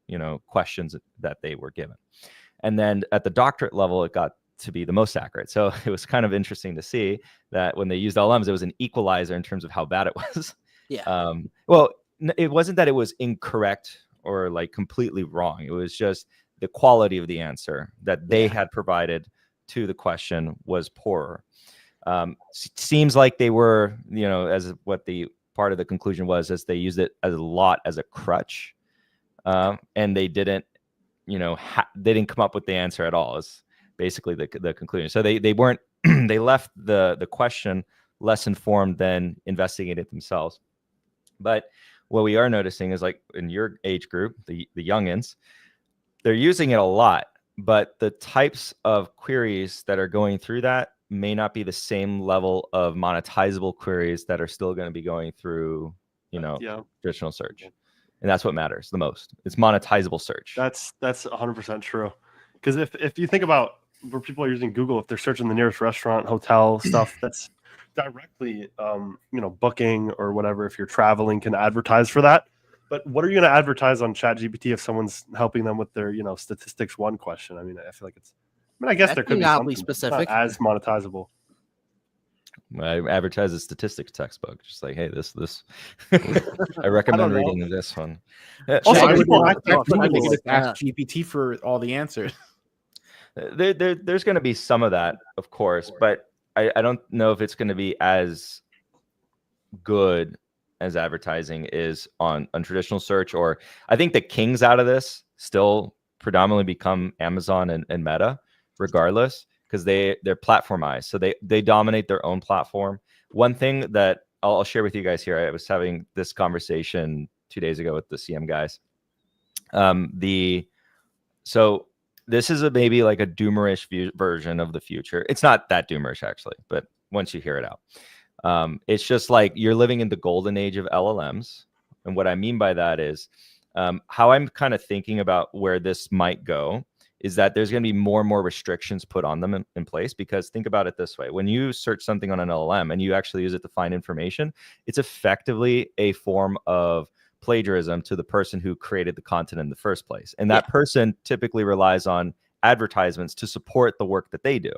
questions that they were given. And then at the doctorate level, it got to be the most accurate. So it was kind of interesting to see that when they used LLMs, it was an equalizer in terms of how bad it was. Yeah. Well, it wasn't that it was incorrect or like completely wrong. It was just the quality of the answer that they had provided to the question was poorer. Seems like they were, as what the part of the conclusion was, as they used it a lot as a crutch, and they didn't, they didn't come up with the answer at all. Is basically the conclusion. So they weren't, they left the question less informed than investigating it themselves. But what we are noticing is, like in your age group, the youngins, they're using it a lot, but the types of queries that are going through that may not be the same level of monetizable queries that are still going to be going through, traditional search. And that's what matters the most. It's monetizable search. That's 100% true. Because if you think about where people are using Google, if they're searching the nearest restaurant, hotel, stuff that's directly, booking or whatever, if you're traveling, can advertise for that. But what are you going to advertise on ChatGPT if someone's helping them with their, statistics 1 question? I mean, I feel like I guess there could be something specific, not as monetizable. I advertise a statistics textbook, just like, hey, this. I recommend reading this one. Also, I think it's Yeah. ask GPT for all the answers. There's going to be some of that, of course, but I don't know if it's going to be as good as advertising is on traditional search. Or I think the kings out of this still predominantly become Amazon and Meta, regardless, because they're platformized. So they dominate their own platform. One thing that I'll share with you guys here, I was having this conversation 2 days ago with the CM guys. So this is maybe like a doomerish version of the future. It's not that doomerish actually, but once you hear it out, it's just like you're living in the golden age of LLMs. And what I mean by that is how I'm kind of thinking about where this might go is that there's going to be more and more restrictions put on them in place. Because think about it this way. When you search something on an LLM and you actually use it to find information, it's effectively a form of plagiarism to the person who created the content in the first place. And that person typically relies on advertisements to support the work that they do.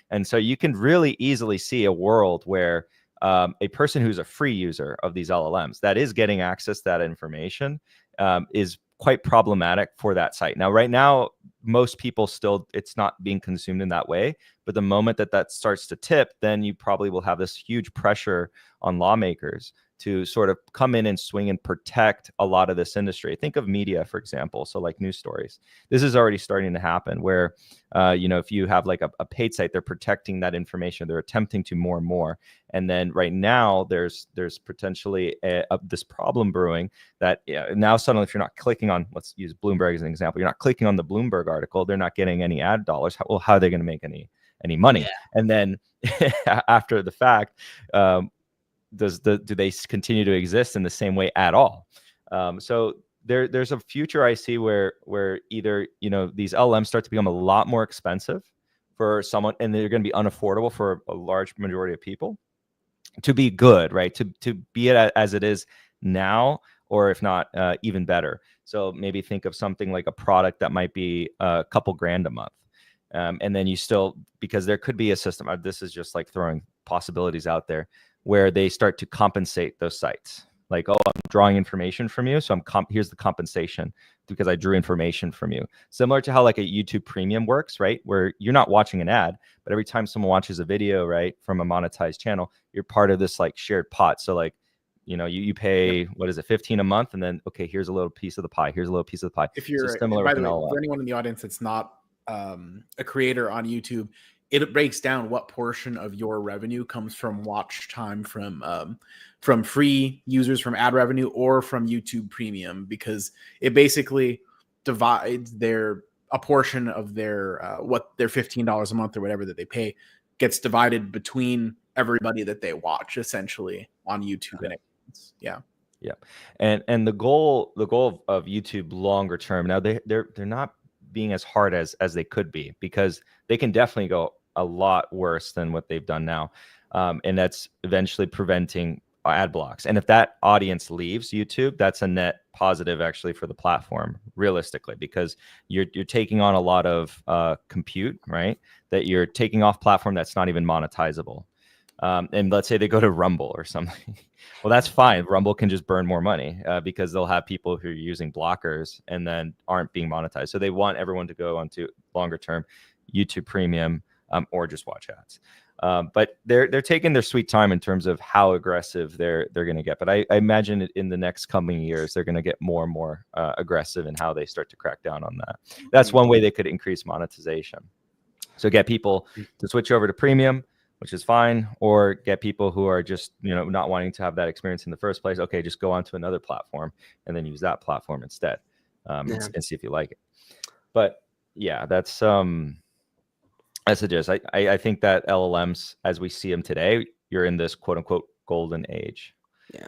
And so you can really easily see a world where a person who's a free user of these LLMs that is getting access to that information is quite problematic for that site. Now, right now, most people still, it's not being consumed in that way. But the moment that starts to tip, then you probably will have this huge pressure on lawmakers to sort of come in and swing and protect a lot of this industry. Think of media, for example. So like news stories. This is already starting to happen where, if you have like a paid site, they're protecting that information. They're attempting to more and more. And then right now there's potentially this problem brewing that now suddenly if you're not clicking on, let's use Bloomberg as an example, you're not clicking on the Bloomberg article, they're not getting any ad dollars. How are they going to make any money? Yeah. And then after the fact, do they continue to exist in the same way at all? So there's a future I see where either these LLMs start to become a lot more expensive for someone, and they're going to be unaffordable for a large majority of people to be good, right? To be it as it is now, or if not, even better. So maybe think of something like a product that might be a couple grand a month. And then you still, because there could be a system, this is just like throwing possibilities out there, where they start to compensate those sites. Like, oh, I'm drawing information from you, so here's the compensation because I drew information from you. Similar to how like a YouTube Premium works, right? Where you're not watching an ad, but every time someone watches a video, right, from a monetized channel, you're part of this like shared pot. So like, you pay, what is it, 15 a month, and then okay, here's a little piece of the pie. Here's a little piece of the pie. If you're, similar by the way, LLM. for anyone in the audience that's not a creator on YouTube, it breaks down what portion of your revenue comes from watch time from free users, from ad revenue, or from YouTube Premium, because it basically divides a portion of their what their $15 a month or whatever that they pay gets divided between everybody that they watch essentially on YouTube. And yeah. And the goal of YouTube longer term, now they're not being as hard as they could be, because they can definitely go a lot worse than what they've done now, and that's eventually preventing ad blocks. And if that audience leaves YouTube, that's a net positive actually for the platform, realistically, because you're taking on a lot of compute, right, that you're taking off platform that's not even monetizable. And let's say they go to Rumble or something. Well, that's fine. Rumble can just burn more money because they'll have people who are using blockers and then aren't being monetized. So they want everyone to go onto longer term YouTube Premium or just watch ads. But they're taking their sweet time in terms of how aggressive they're going to get. But I imagine in the next coming years, they're going to get more and more aggressive in how they start to crack down on that. That's one way they could increase monetization. So get people to switch over to premium, which is fine, or get people who are just, not wanting to have that experience in the first place. Okay, just go on to another platform and then use that platform instead, and see if you like it. But yeah, that's it is. I think that LLMs, as we see them today, you're in this quote unquote golden age. Yeah.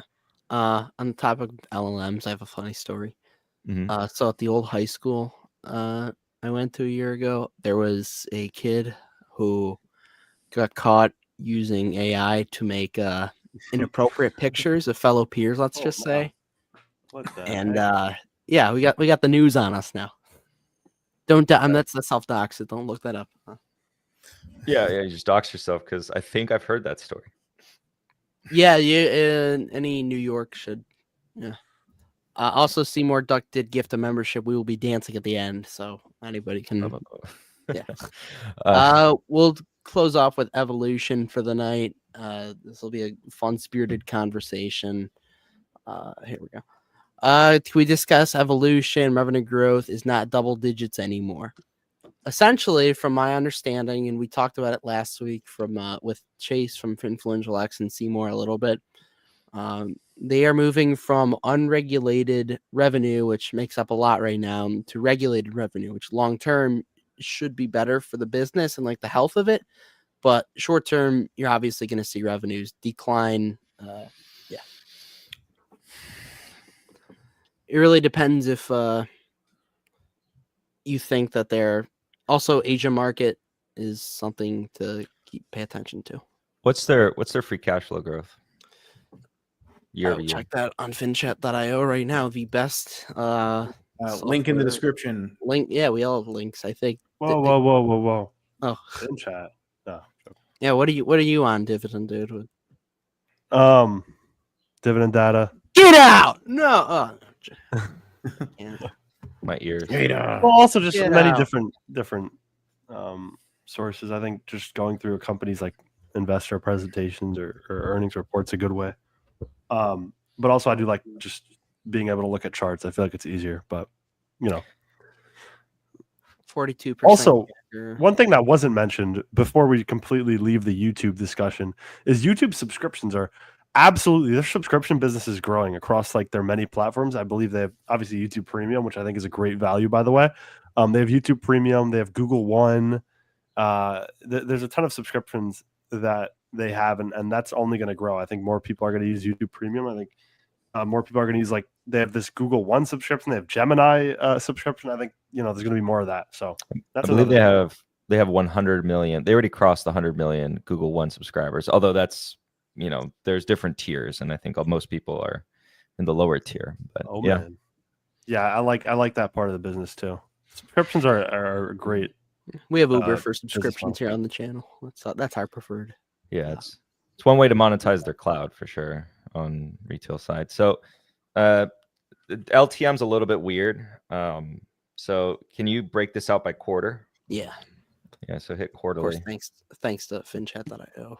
On the topic of LLMs, I have a funny story. Mm-hmm. So at the old high school I went to a year ago, there was a kid who got caught using AI to make inappropriate pictures of fellow peers, let's just say. What the And heck? yeah, we got the news on us now. That's the self-dox, so don't look that up. Huh? Yeah, you just dox yourself, because I think I've heard that story. Yeah, any New York should. Yeah. Also, Seymour Duck did gift a membership. We will be dancing at the end, so anybody can. Yeah. We'll close off with evolution for the night. This will be a fun-spirited conversation. Here we go. Can we discuss evolution? Revenue growth is not double digits anymore. Essentially, from my understanding, and we talked about it last week from with Chase from Influential X and Seymour a little bit, they are moving from unregulated revenue, which makes up a lot right now, to regulated revenue, which long term should be better for the business and like the health of it. But short term, you're obviously going to see revenues decline. Yeah. It really depends if you think that they're also Asia market is something to pay attention to. What's their free cash flow growth? Year over year. Check that on finchat.io right now. The best link in the description. Link, yeah, we all have links, I think. Whoa. Oh, In chat. No. yeah. What are you on, Dividend, dude? Dividend data. Get out! No. Yeah. My ears. Well, also just Get many out. different sources. I think just going through a company's like investor presentations or earnings reports a good way. But also I do like just being able to look at charts. I feel like it's easier, but 42%. Also, one thing that wasn't mentioned before we completely leave the YouTube discussion is YouTube subscriptions are absolutely, their subscription business is growing across like their many platforms. I believe they have obviously YouTube Premium, which I think is a great value, by the way. They have YouTube Premium, they have Google One. There's a ton of subscriptions that they have, and that's only going to grow. I think more people are going to use YouTube Premium. I think more people are going to use, like, they have this Google One subscription, they have Gemini subscription. I think there's going to be more of that. So that's I believe they have 100 million. They already crossed the 100 million Google One subscribers. Although that's there's different tiers, and I think most people are in the lower tier. But man. Yeah, I like that part of the business too. Subscriptions are great. We have Uber for subscriptions here on the channel. That's our preferred. Yeah, it's one way to monetize their cloud for sure on retail side. So LTM's a little bit weird. So can you break this out by quarter? Yeah. Yeah, so hit quarterly. Of course, thanks to FinChat.io.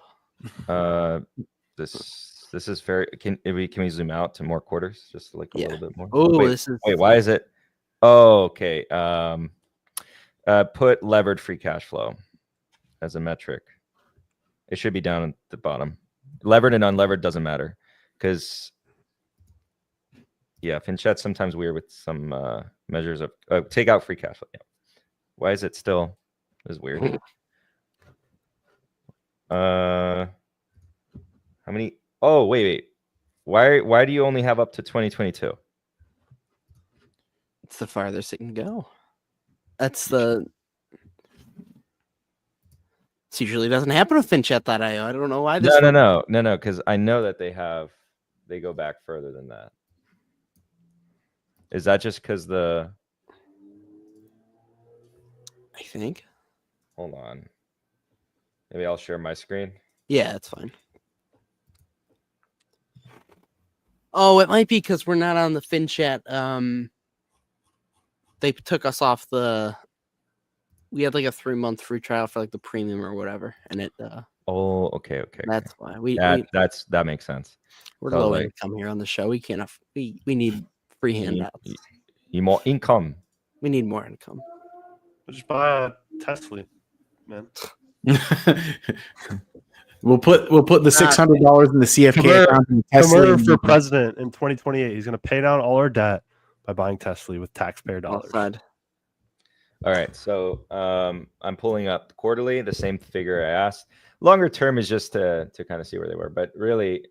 This is very. Can we zoom out to more quarters, just like a little bit more? Oh, wait, why is it? Oh, okay. Put levered free cash flow as a metric. It should be down at the bottom. Levered and unlevered doesn't matter, because FinChat's sometimes weird with some measures of take out free cash flow. Yeah. Why is it still? This is weird. How many? Oh, wait. Why do you only have up to 2022? It's the farthest it can go. That's the. This usually doesn't happen with FinChat.io. I don't know why. No. Because I know that they go back further than that. Is that just because I think. Hold on. Maybe I'll share my screen. Yeah, it's fine. Oh, it might be because we're not on the FinChat. They took us off the. We had like a 3-month free trial for like the premium or whatever, and it. Oh, okay. That's why that makes sense. We're low income here on the show. We can't. We need free handouts. You more income. We need more income. Just buy a Tesla, man. We'll put the $600 in the CFK account. Tesla for president in 2028. He's going to pay down all our debt by buying Tesla with taxpayer dollars. All right, so I'm pulling up quarterly, the same figure I asked. Longer term is just to kind of see where they were, but really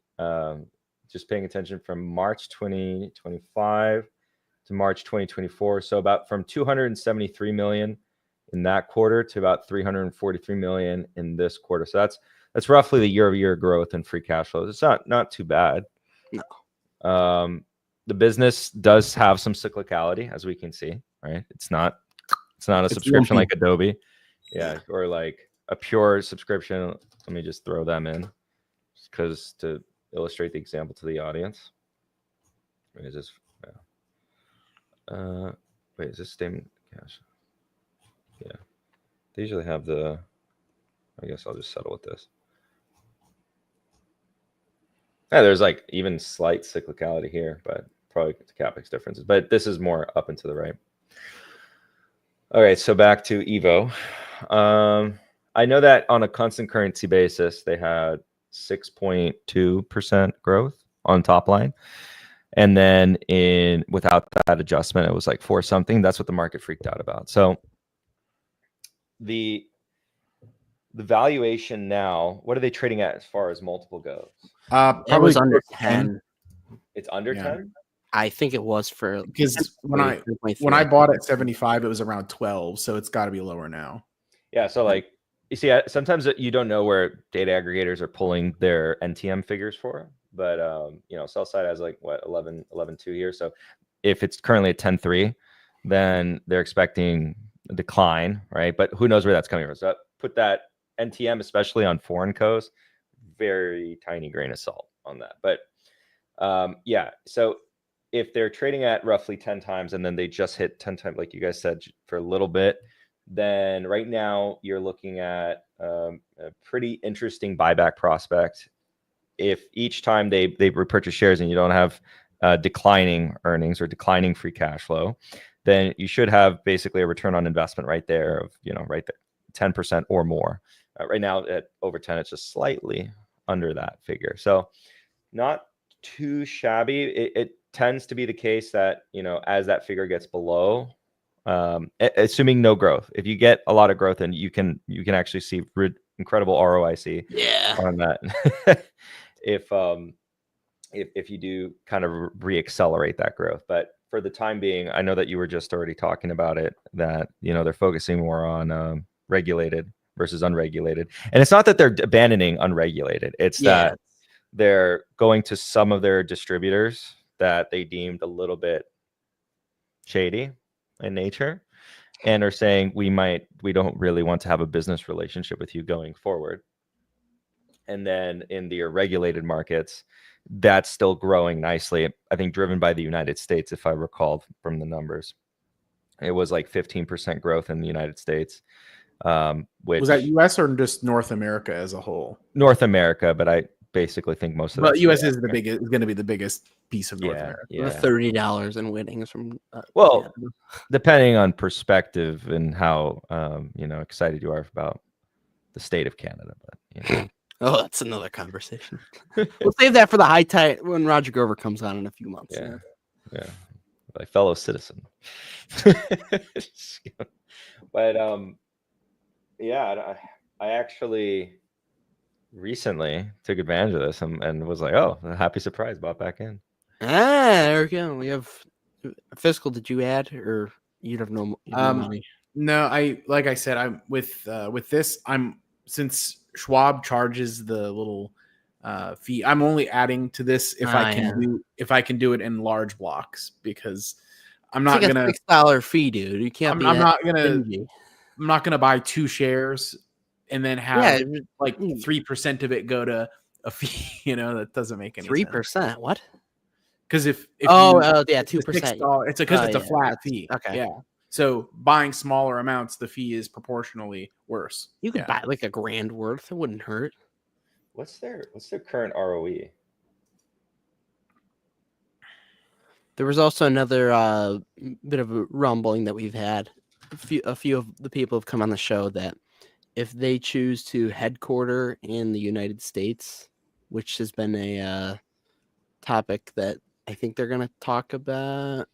just paying attention from March 2025 to March 2024. So about from 273 million in that quarter to about 343 million in this quarter. So that's roughly the year-over-year growth in free cash flow. It's not too bad. No. The business does have some cyclicality, as we can see, right? It's not a subscription like Adobe, or like a pure subscription. Let me just throw them in, just because to illustrate the example to the audience. Wait, is this? Is this statement cash? Yeah, they usually have the. I guess I'll just settle with this. Yeah, there's like even slight cyclicality here, but probably CapEx differences. But this is more up and to the right. All right, so back to Evo. I know that on a constant currency basis, they had 6.2% growth on top line. And then without that adjustment, it was like 4 something. That's what the market freaked out about. So the valuation now, what are they trading at as far as multiple goes? It was under 10. It's under 10? I think it was because when I bought at 75, it was around 12, so it's got to be lower now. Yeah, so like you see, sometimes you don't know where data aggregators are pulling their NTM figures for, but sell side has like what 11.2 here. So if it's currently at 10.3, then they're expecting a decline, right? But who knows where that's coming from? So put that NTM, especially on foreign codes, very tiny grain of salt on that. But so if they're trading at roughly 10 times and then they just hit 10 times, like you guys said, for a little bit, then right now you're looking at a pretty interesting buyback prospect if each time they repurchase shares and you don't have declining earnings or declining free cash flow, then you should have basically a return on investment right there of, right there, 10% or more. Right now at over 10, it's just slightly under that figure. So not too shabby. It tends to be the case that, as that figure gets below, assuming no growth, if you get a lot of growth, and you can actually see incredible ROIC on that. if you do kind of reaccelerate that growth. But for the time being, I know that you were just already talking about it, that, they're focusing more on regulated versus unregulated. And it's not that they're abandoning unregulated. It's that they're going to some of their distributors that they deemed a little bit shady in nature, and are saying, we don't really want to have a business relationship with you going forward. And then in the regulated markets, that's still growing nicely. I think driven by the United States, if I recall from the numbers, it was like 15% growth in the United States. Which Was that U.S. or just North America as a whole? North America, but I basically think most of that. But U.S. is is going to be the biggest piece of North America. Yeah. The $30 in winnings from. Depending on perspective and how excited you are about the state of Canada, but Oh, that's another conversation. We'll save that for the high tide when Roger Grover comes on in a few months. Yeah, my fellow citizen. But I actually recently took advantage of this and was like, oh, a happy surprise, bought back in. There we go. We have fiscal. Did you add, or you'd have no money? No, like I said, I'm with this. Since Schwab charges the little fee, I'm only adding to this if I can do it in large blocks, because I'm not like gonna $6 fee, dude. You can't. I'm not gonna buy 2 shares and then have 3% of it go to a fee. That doesn't make any 3%. What? Because if 2%. It's because it's a flat fee. Okay. Yeah. So buying smaller amounts, the fee is proportionally worse. You could buy like $1,000 worth. It wouldn't hurt. What's their current ROE? There was also another bit of a rumbling that we've had. A few of the people have come on the show that if they choose to headquarter in the United States, which has been a topic that I think they're going to talk about.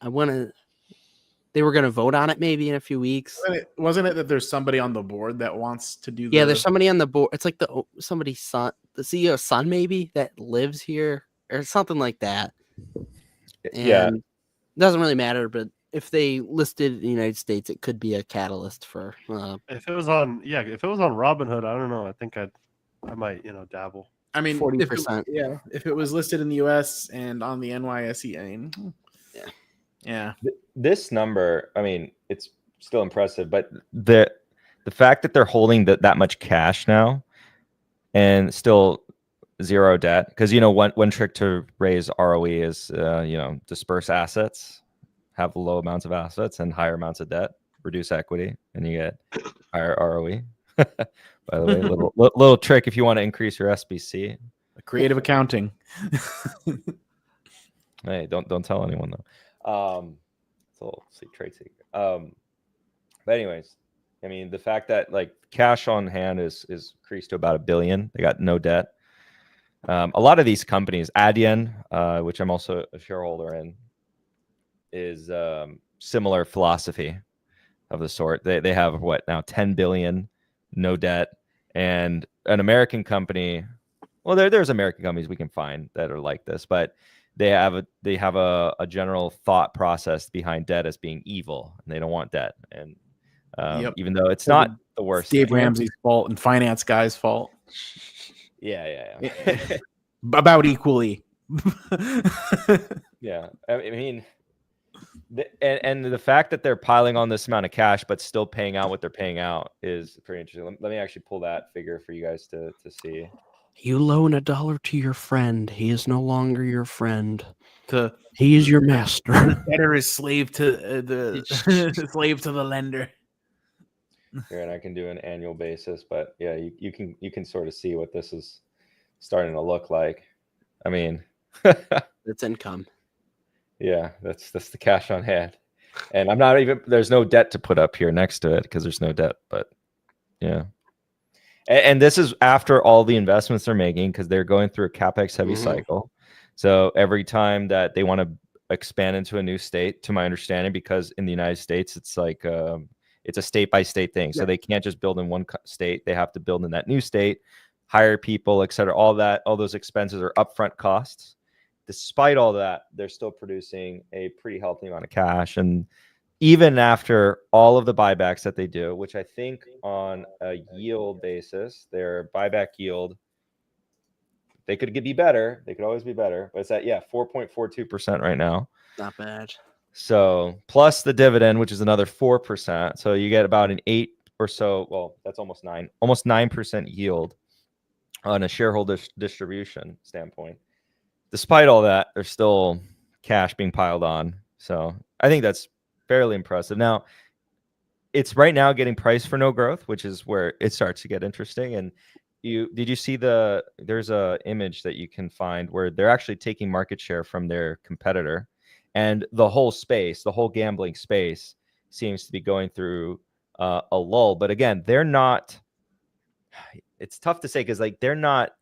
They were going to vote on it maybe in a few weeks. Wasn't it that there's somebody on the board that wants to do? There's somebody on the board. It's like somebody's son, the CEO's son, maybe, that lives here or something like that. And it doesn't really matter, but if they listed in the United States, it could be a catalyst for. If it was on Robinhood, I don't know. I think I might dabble. I mean, 40%. If it was listed in the U.S. and on the NYSE, I mean, yeah. This number, I mean, it's still impressive, but the fact that they're holding that much cash now and still zero debt, because one trick to raise ROE is disperse assets, have low amounts of assets and higher amounts of debt, reduce equity, and you get higher ROE. By the way, little trick if you want to increase your SBC. Creative accounting. Hey, don't tell anyone though. It's a little trade secret. But anyways, I mean, the fact that like cash on hand is increased to about $1 billion. They got no debt. A lot of these companies, Adyen, which I'm also a shareholder in, is similar philosophy of the sort. They have now 10 billion, no debt, and an American company. Well, there's American companies we can find that are like this, but they have a general thought process behind debt as being evil, and they don't want debt. And even though it's not the worst, Dave Ramsey's fault and finance guy's fault. Yeah. About equally. Yeah, I mean, and the fact that they're piling on this amount of cash but still paying out what they're paying out is pretty interesting. Let me actually pull that figure for you guys to see. You loan $1 to your friend. He is no longer your friend. He is your master. The debtor is slave to the lender. Here, and I can do an annual basis, but yeah, you can sort of see what this is starting to look like. I mean, That's income. yeah, that's the cash on hand. And I'm not even, there's no debt to put up here next to it because there's no debt, but yeah. And this is after all the investments they're making because they're going through a capex heavy cycle. So every time that they want to expand into a new state, to my understanding, because in the United States, it's like it's a state by state thing. So they can't just build in one state. They have to build in that new state, hire people, et cetera. All those expenses are upfront costs. Despite all that, they're still producing a pretty healthy amount of cash. And even after all of the buybacks that they do, which I think on a yield basis, their buyback yield, they could be better. They could always be better. But it's at, 4.42% right now. Not bad. So plus the dividend, which is another 4%. So you get about an 8 or so. Well, that's almost 9% yield on a shareholder distribution standpoint. Despite all that, there's still cash being piled on. So I think that's fairly impressive. Now, it's right now getting priced for no growth, which is where it starts to get interesting. And did you see there's a image that you can find where they're actually taking market share from their competitor, and the whole gambling space seems to be going through a lull. But again, they're not. It's tough to say because they're not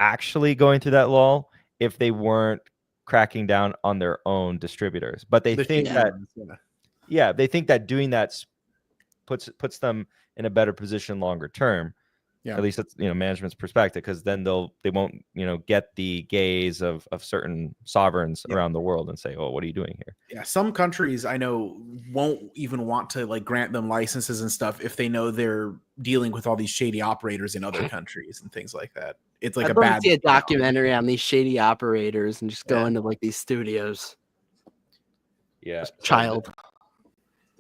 actually going through that lull if they weren't cracking down on their own distributors. But they think that they think that doing that puts them in a better position longer term. Yeah. At least that's management's perspective, because then they won't get the gaze of certain sovereigns around the world and say, oh, what are you doing here? Yeah, some countries I know won't even want to grant them licenses and stuff if they know they're dealing with all these shady operators in other countries and things like that. It's like I'd love to see a documentary on these shady operators and just go into these studios. Yeah,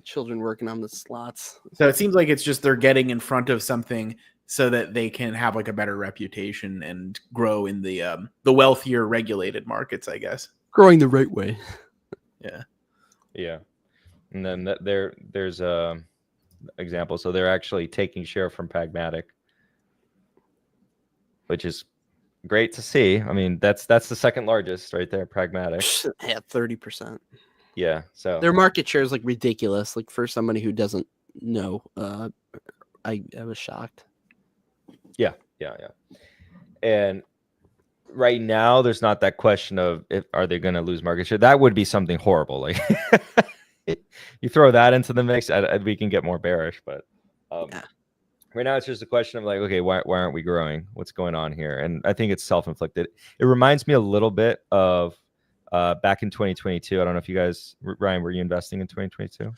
children working on the slots. So it seems like it's just they're getting in front of something so that they can have a better reputation and grow in the wealthier regulated markets, I guess. Growing the right way. Yeah. And then there's a example. So they're actually taking share from Pragmatic, which is great to see. I mean, that's the second largest right there, Pragmatic. Yeah, 30%. Yeah. So their market share is ridiculous. For somebody who doesn't know, I was shocked. Yeah. And right now, there's not that question of are they going to lose market share. That would be something horrible. You throw that into the mix, we can get more bearish. But right now, it's just a question of okay, why aren't we growing? What's going on here? And I think it's self-inflicted. It reminds me a little bit of back in 2022. I don't know if you guys, Ryan, were you investing in 2022?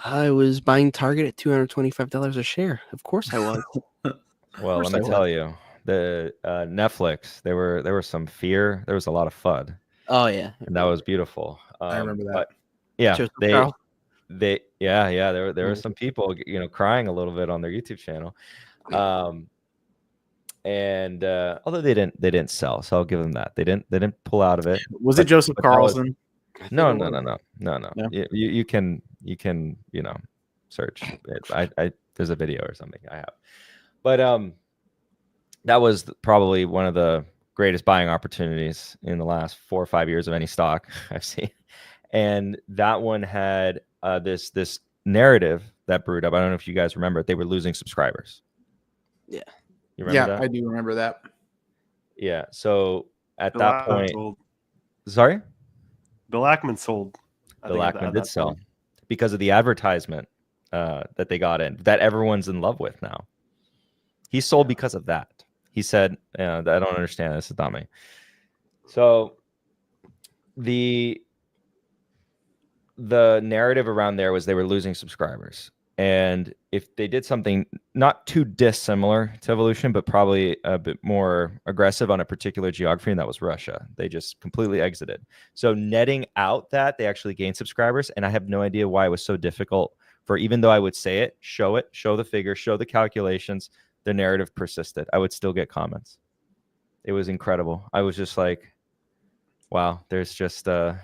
I was buying Target at $225 a share. Of course I was. Well, let me tell you, the Netflix, there was some fear. There was a lot of FUD. Oh yeah, and that was beautiful. I remember that. But yeah, there were some people crying a little bit on their YouTube channel, and although they didn't sell, so I'll give them that. They didn't pull out of it. Was it Joseph Carlson? No. You can search it. There's a video or something I have. But that was probably one of the greatest buying opportunities in the last 4 or 5 years of any stock I've seen. And that one had this narrative that brewed up. I don't know if you guys remember it. They were losing subscribers. Yeah. You remember that? I do remember that. Yeah. So at that point, sorry? Bill Ackman sold. Bill Ackman did sell because of the advertisement that they got in, that everyone's in love with now. He sold because of that. He said, I don't understand. This is not me. So the narrative around there was they were losing subscribers. And if they did something not too dissimilar to Evolution, but probably a bit more aggressive on a particular geography, and that was Russia, they just completely exited. So netting out that, they actually gained subscribers. And I have no idea why it was so difficult for, even though I would say it, show the figure, show the calculations, the narrative persisted. I would still get comments. It was incredible. I was just like, wow, there's just a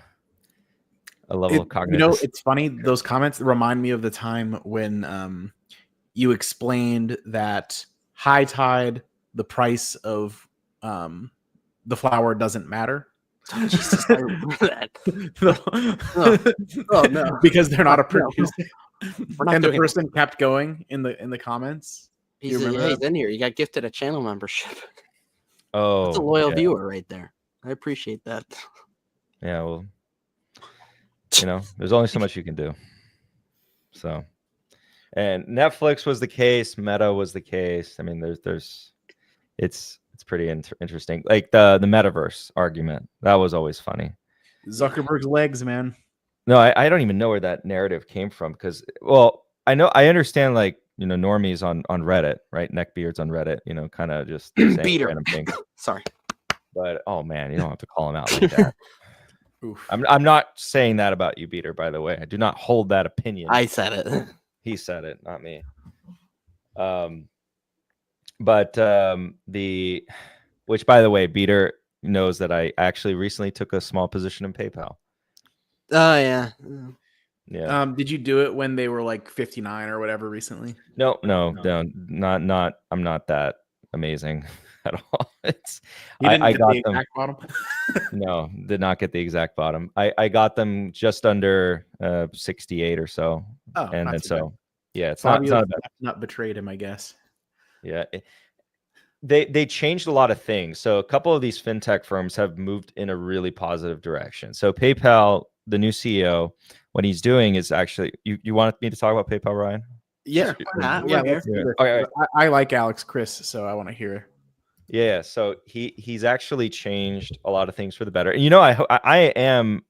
level of cognition. It's funny. Those comments remind me of the time when you explained that high tide, the price of the flour doesn't matter. Oh, Jesus, I remember that. Oh, no. Because they're not a No. producer. We're not And the doing it. person kept going in the comments. He's, remember he's that? in here. You got gifted a channel membership. Oh, That's a loyal yeah. viewer right there. I appreciate that. Yeah, well, there's only so much you can do. So, and Netflix was the case, Meta was the case. I mean, it's pretty interesting. Like the metaverse argument, that was always funny. Zuckerberg's legs, man. No, I don't even know where that narrative came from because, well, I understand like normies on Reddit, right? Neckbeards on Reddit, kind of just saying Beater. random things. Sorry. But oh man, you don't have to call him out like that. Oof. I'm not saying that about you, Beater, by the way. I do not hold that opinion. I said it. He said it, not me. Which by the way, Beater knows that I actually recently took a small position in PayPal. Oh yeah. Yeah. Did you do it when they were like 59 or whatever recently? No, not. I'm not that amazing at all. You didn't I get got the them. exact bottom? No, did not get the exact bottom. I got them just under 68 or so, Oh, and not then too bad. so yeah, it's not Fabio bad. not betrayed him, I guess. Yeah. They changed a lot of things. So a couple of these fintech firms have moved in a really positive direction. So PayPal, the new CEO, what he's doing is actually you wanted me to talk about PayPal, Ryan? Yeah, Why not? yeah. We're here. Let's do Yeah. this. Okay. I like Alex Chris, so I want to hear. Yeah, so he's actually changed a lot of things for the better. And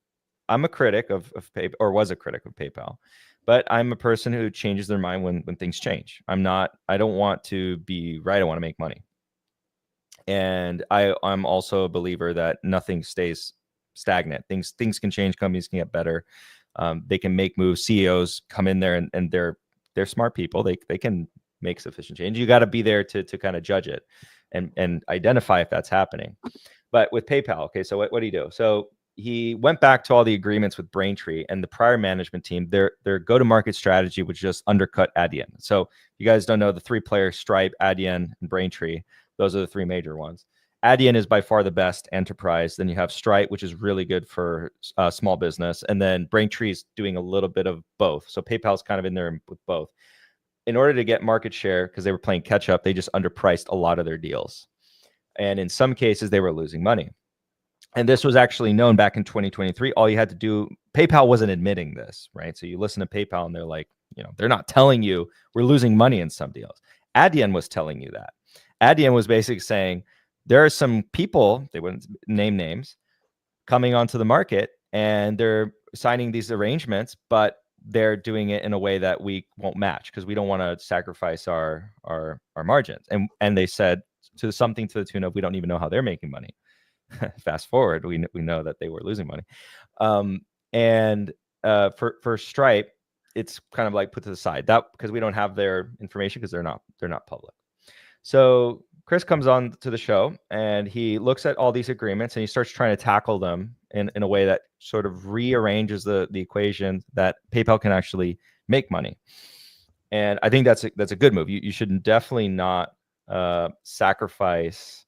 I'm a critic of PayPal, or was a critic of PayPal, but I'm a person who changes their mind when things change. I don't want to be right. I want to make money. And I'm also a believer that nothing stays stagnant. Things can change, companies can get better. They can make moves. CEOs come in there and they're smart people. They can make sufficient change. You got to be there to kind of judge it and identify if that's happening. But with PayPal, okay, so what do you do? So he went back to all the agreements with Braintree and the prior management team. Their go-to-market strategy was just undercut Adyen. So you guys don't know the three players: Stripe, Adyen, and Braintree. Those are the three major ones. Adyen is by far the best enterprise. Then you have Stripe, which is really good for small business. And then Braintree is doing a little bit of both. So PayPal's kind of in there with both. In order to get market share, because they were playing catch up, they just underpriced a lot of their deals. And in some cases, they were losing money. And this was actually known back in 2023. All you had to do, PayPal wasn't admitting this, right? So you listen to PayPal and they're like, they're not telling you we're losing money in some deals. Adyen was telling you that. Adyen was basically saying there are some people, they wouldn't name names, coming onto the market and they're signing these arrangements, but they're doing it in a way that we won't match because we don't want to sacrifice our margins. And they said something to the tune of, we don't even know how they're making money. Fast forward, we know that they were losing money. For Stripe, it's kind of like put to the side that because we don't have their information because they're not public. So Chris comes on to the show and he looks at all these agreements and he starts trying to tackle them in a way that sort of rearranges the equation that PayPal can actually make money. And I think that's a good move. You should definitely not sacrifice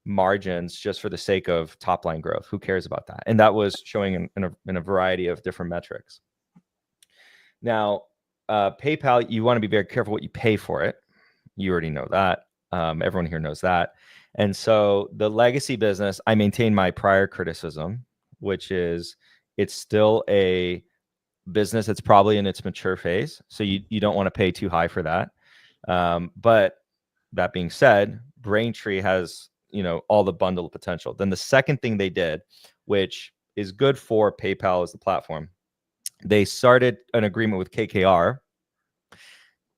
margins just for the sake of top line growth. Who cares about that? And that was showing in a variety of different metrics. Now, PayPal, you want to be very careful what you pay for it. You already know that. Everyone here knows that. And so the legacy business, I maintain my prior criticism, which is it's still a business that's probably in its mature phase. So you don't want to pay too high for that. But that being said, Braintree has, all the bundle potential. Then the second thing they did, which is good for PayPal as the platform, they started an agreement with KKR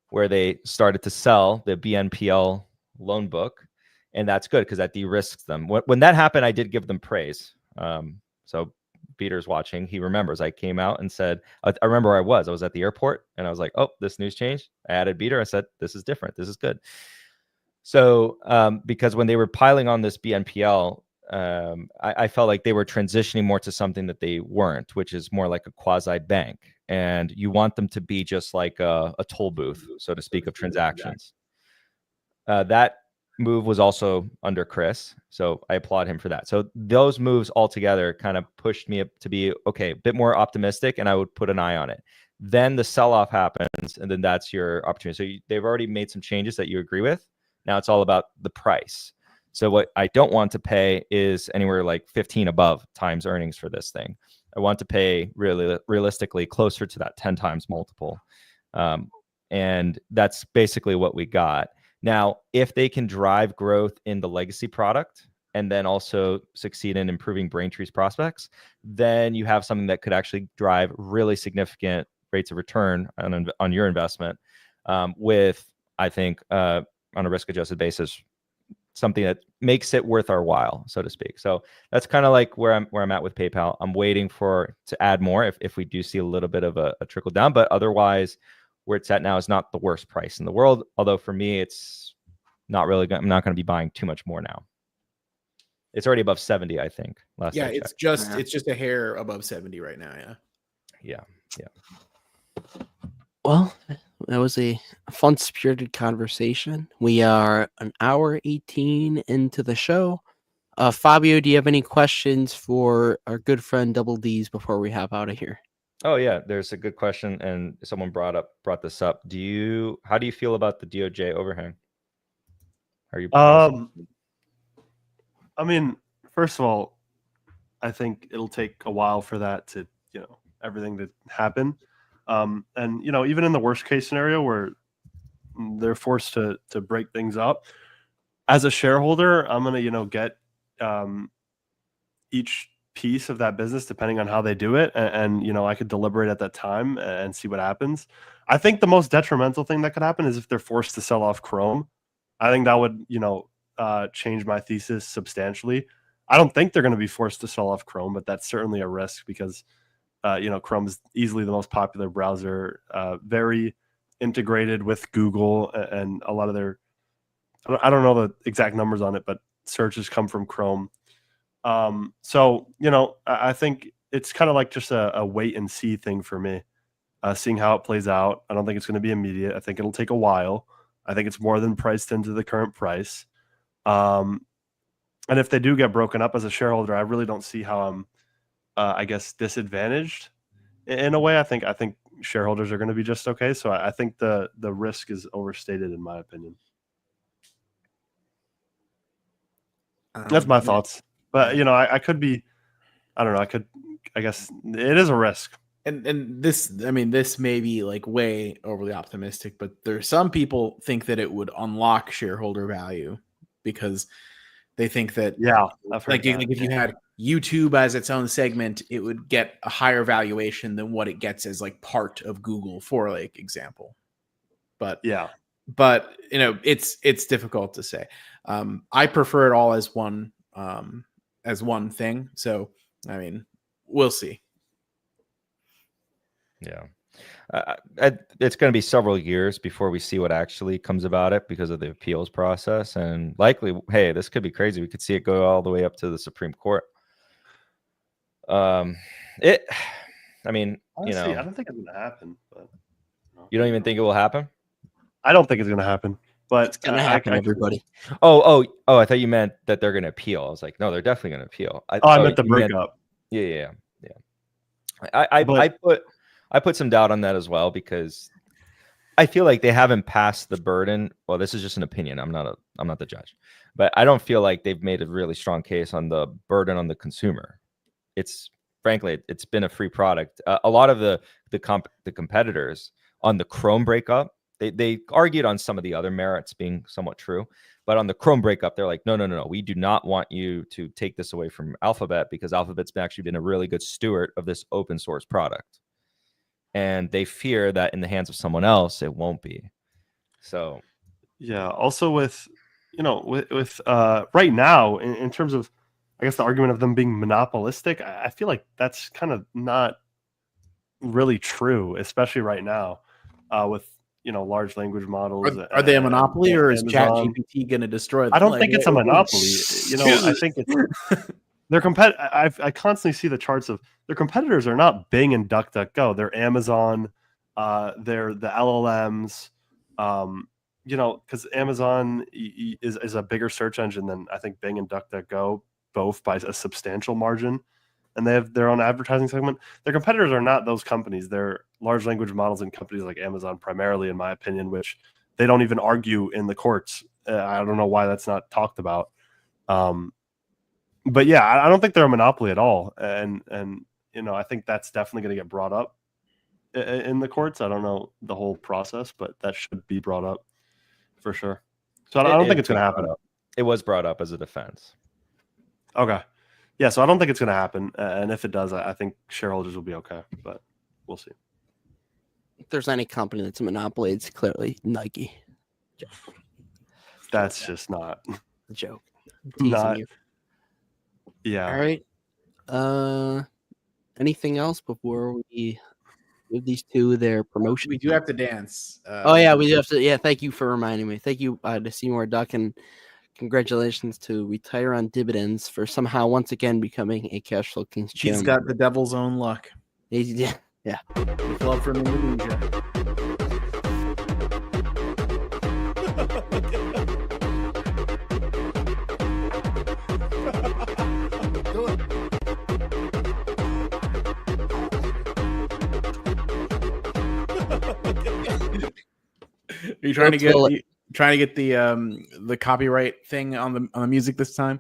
where they started to sell the BNPL loan book. And that's good because that de-risks them. When that happened, I did give them praise. So Peter's watching. He remembers I came out and said, I remember where I was at the airport and I was like, oh, this news changed. I added Peter. I said, this is different. This is good. So because when they were piling on this BNPL, I felt like they were transitioning more to something that they weren't, which is more like a quasi bank. And you want them to be just like a toll booth, so to speak, of transactions. That move was also under Chris, so I applaud him for that. So those moves altogether kind of pushed me up to be okay, a bit more optimistic, and I would put an eye on it. Then the sell-off happens, and then that's your opportunity. So they've already made some changes that you agree with. Now it's all about the price. So what I don't want to pay is anywhere like 15 above times earnings for this thing. I want to pay really realistically closer to that 10 times multiple. And that's basically what we got. Now, if they can drive growth in the legacy product and then also succeed in improving Braintree's prospects, then you have something that could actually drive really significant rates of return on your investment with, I think, on a risk-adjusted basis, something that makes it worth our while, so to speak. So that's kind of like where I'm at with PayPal. I'm waiting to add more if we do see a little bit of a trickle down, but otherwise, where it's at now is not the worst price in the world. Although for me, it's not really. I'm not going to be buying too much more now. It's already above 70, I think. Yeah, it's just a hair above 70 right now. Yeah. Well, that was a fun, spirited conversation. We are an hour 18 into the show. Fabio, do you have any questions for our good friend Double D's before we hop out of here? Oh yeah, there's a good question, and someone brought this up. How do you feel about the DOJ overhang? Are you? I mean, first of all, I think it'll take a while for that to, everything to happen. And even in the worst case scenario where they're forced to break things up, as a shareholder, I'm gonna get each piece of that business depending on how they do it, and I could deliberate at that time and see what happens. I think the most detrimental thing that could happen is if they're forced to sell off Chrome. I think that would change my thesis substantially. I don't think they're going to be forced to sell off Chrome, but that's certainly a risk because Chrome is easily the most popular browser, very integrated with Google, and a lot of their, I don't know the exact numbers on it, but searches come from Chrome. So, I think it's kind of like just a wait and see thing for me, seeing how it plays out. I don't think it's going to be immediate. I think it'll take a while. I think it's more than priced into the current price. And if they do get broken up as a shareholder, I really don't see how I'm, disadvantaged in a way. I think shareholders are going to be just okay. So I think the risk is overstated in my opinion. That's my thoughts. But I could be, I don't know. I guess it is a risk. And this may be like way overly optimistic, but there's some people think that it would unlock shareholder value because they think that like if you had YouTube as its own segment, it would get a higher valuation than what it gets as like part of Google, for like example. But it's difficult to say. I prefer it all as one thing. So we'll see. Yeah. It's going to be several years before we see what actually comes about it because of the appeals process, and likely, hey, this could be crazy. We could see it go all the way up to the Supreme Court. Honestly, I don't think it's going to happen. But you don't even think it will happen? I don't think it's going to happen. But it's going to happen, everybody. Oh! I thought you meant that they're going to appeal. I was like, no, they're definitely going to appeal. I meant the breakup. Yeah. I put some doubt on that as well because I feel like they haven't passed the burden. Well, this is just an opinion. I'm not the judge, but I don't feel like they've made a really strong case on the burden on the consumer. Frankly, it's been a free product. A lot of the competitors on the Chrome breakup, they argued on some of the other merits being somewhat true, but on the Chrome breakup, they're like, no, we do not want you to take this away from Alphabet because Alphabet's actually been a really good steward of this open source product. And they fear that in the hands of someone else, it won't be. So, yeah. Also, with right now, in terms of, I guess the argument of them being monopolistic, I feel like that's kind of not really true, especially right now, with large language models. Are they a monopoly, or is ChatGPT going to destroy them? I don't think it's a monopoly. I think it's. Their I constantly see the charts of their competitors are not Bing and DuckDuckGo. They're Amazon. They're the LLMs. because Amazon is a bigger search engine than I think Bing and DuckDuckGo, both by a substantial margin, and they have their own advertising segment. Their competitors are not those companies. They're large language models and companies like Amazon primarily, in my opinion, which they don't even argue in the courts. I don't know why that's not talked about. But yeah, I don't think they're a monopoly at all. And I think that's definitely going to get brought up in the courts. I don't know the whole process, but that should be brought up for sure. So I don't think it's going to happen. It was brought up as a defense. Okay. Yeah, so I don't think it's going to happen. And if it does, I think shareholders will be okay, but we'll see. If there's any company that's a monopoly, it's clearly Nike. That's just not a joke. Teasing not you. Yeah. All right. Anything else before we give these two their promotion? We do have to dance. Oh yeah, we do have to. Yeah, thank you for reminding me. Thank you to Seymour Duck, and congratulations to Retire on Dividends for somehow once again becoming a cash flow king's He's gem. got the devil's own luck. Yeah. With love from Indonesia. Are you trying to get the copyright thing on the music this time?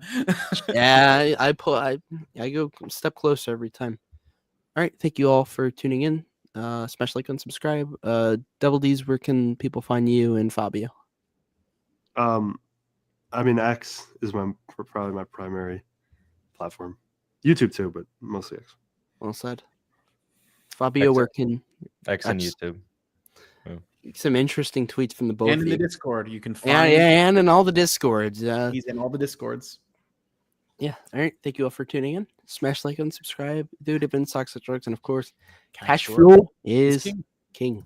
Yeah, I go a step closer every time. All right, thank you all for tuning in. Smash like and subscribe. Double D's, where can people find you and Fabio? I mean, X is probably my primary platform. YouTube too, but mostly X. Well said. Fabio, where can X and YouTube? Some interesting tweets from the both and of in you. the Discord, you can find. Yeah, and in all the Discords. He's in all the Discords. Yeah. All right. Thank you all for tuning in. Smash like and subscribe. Do Dividend, stocks, and drugs, and of course, cash flow is king.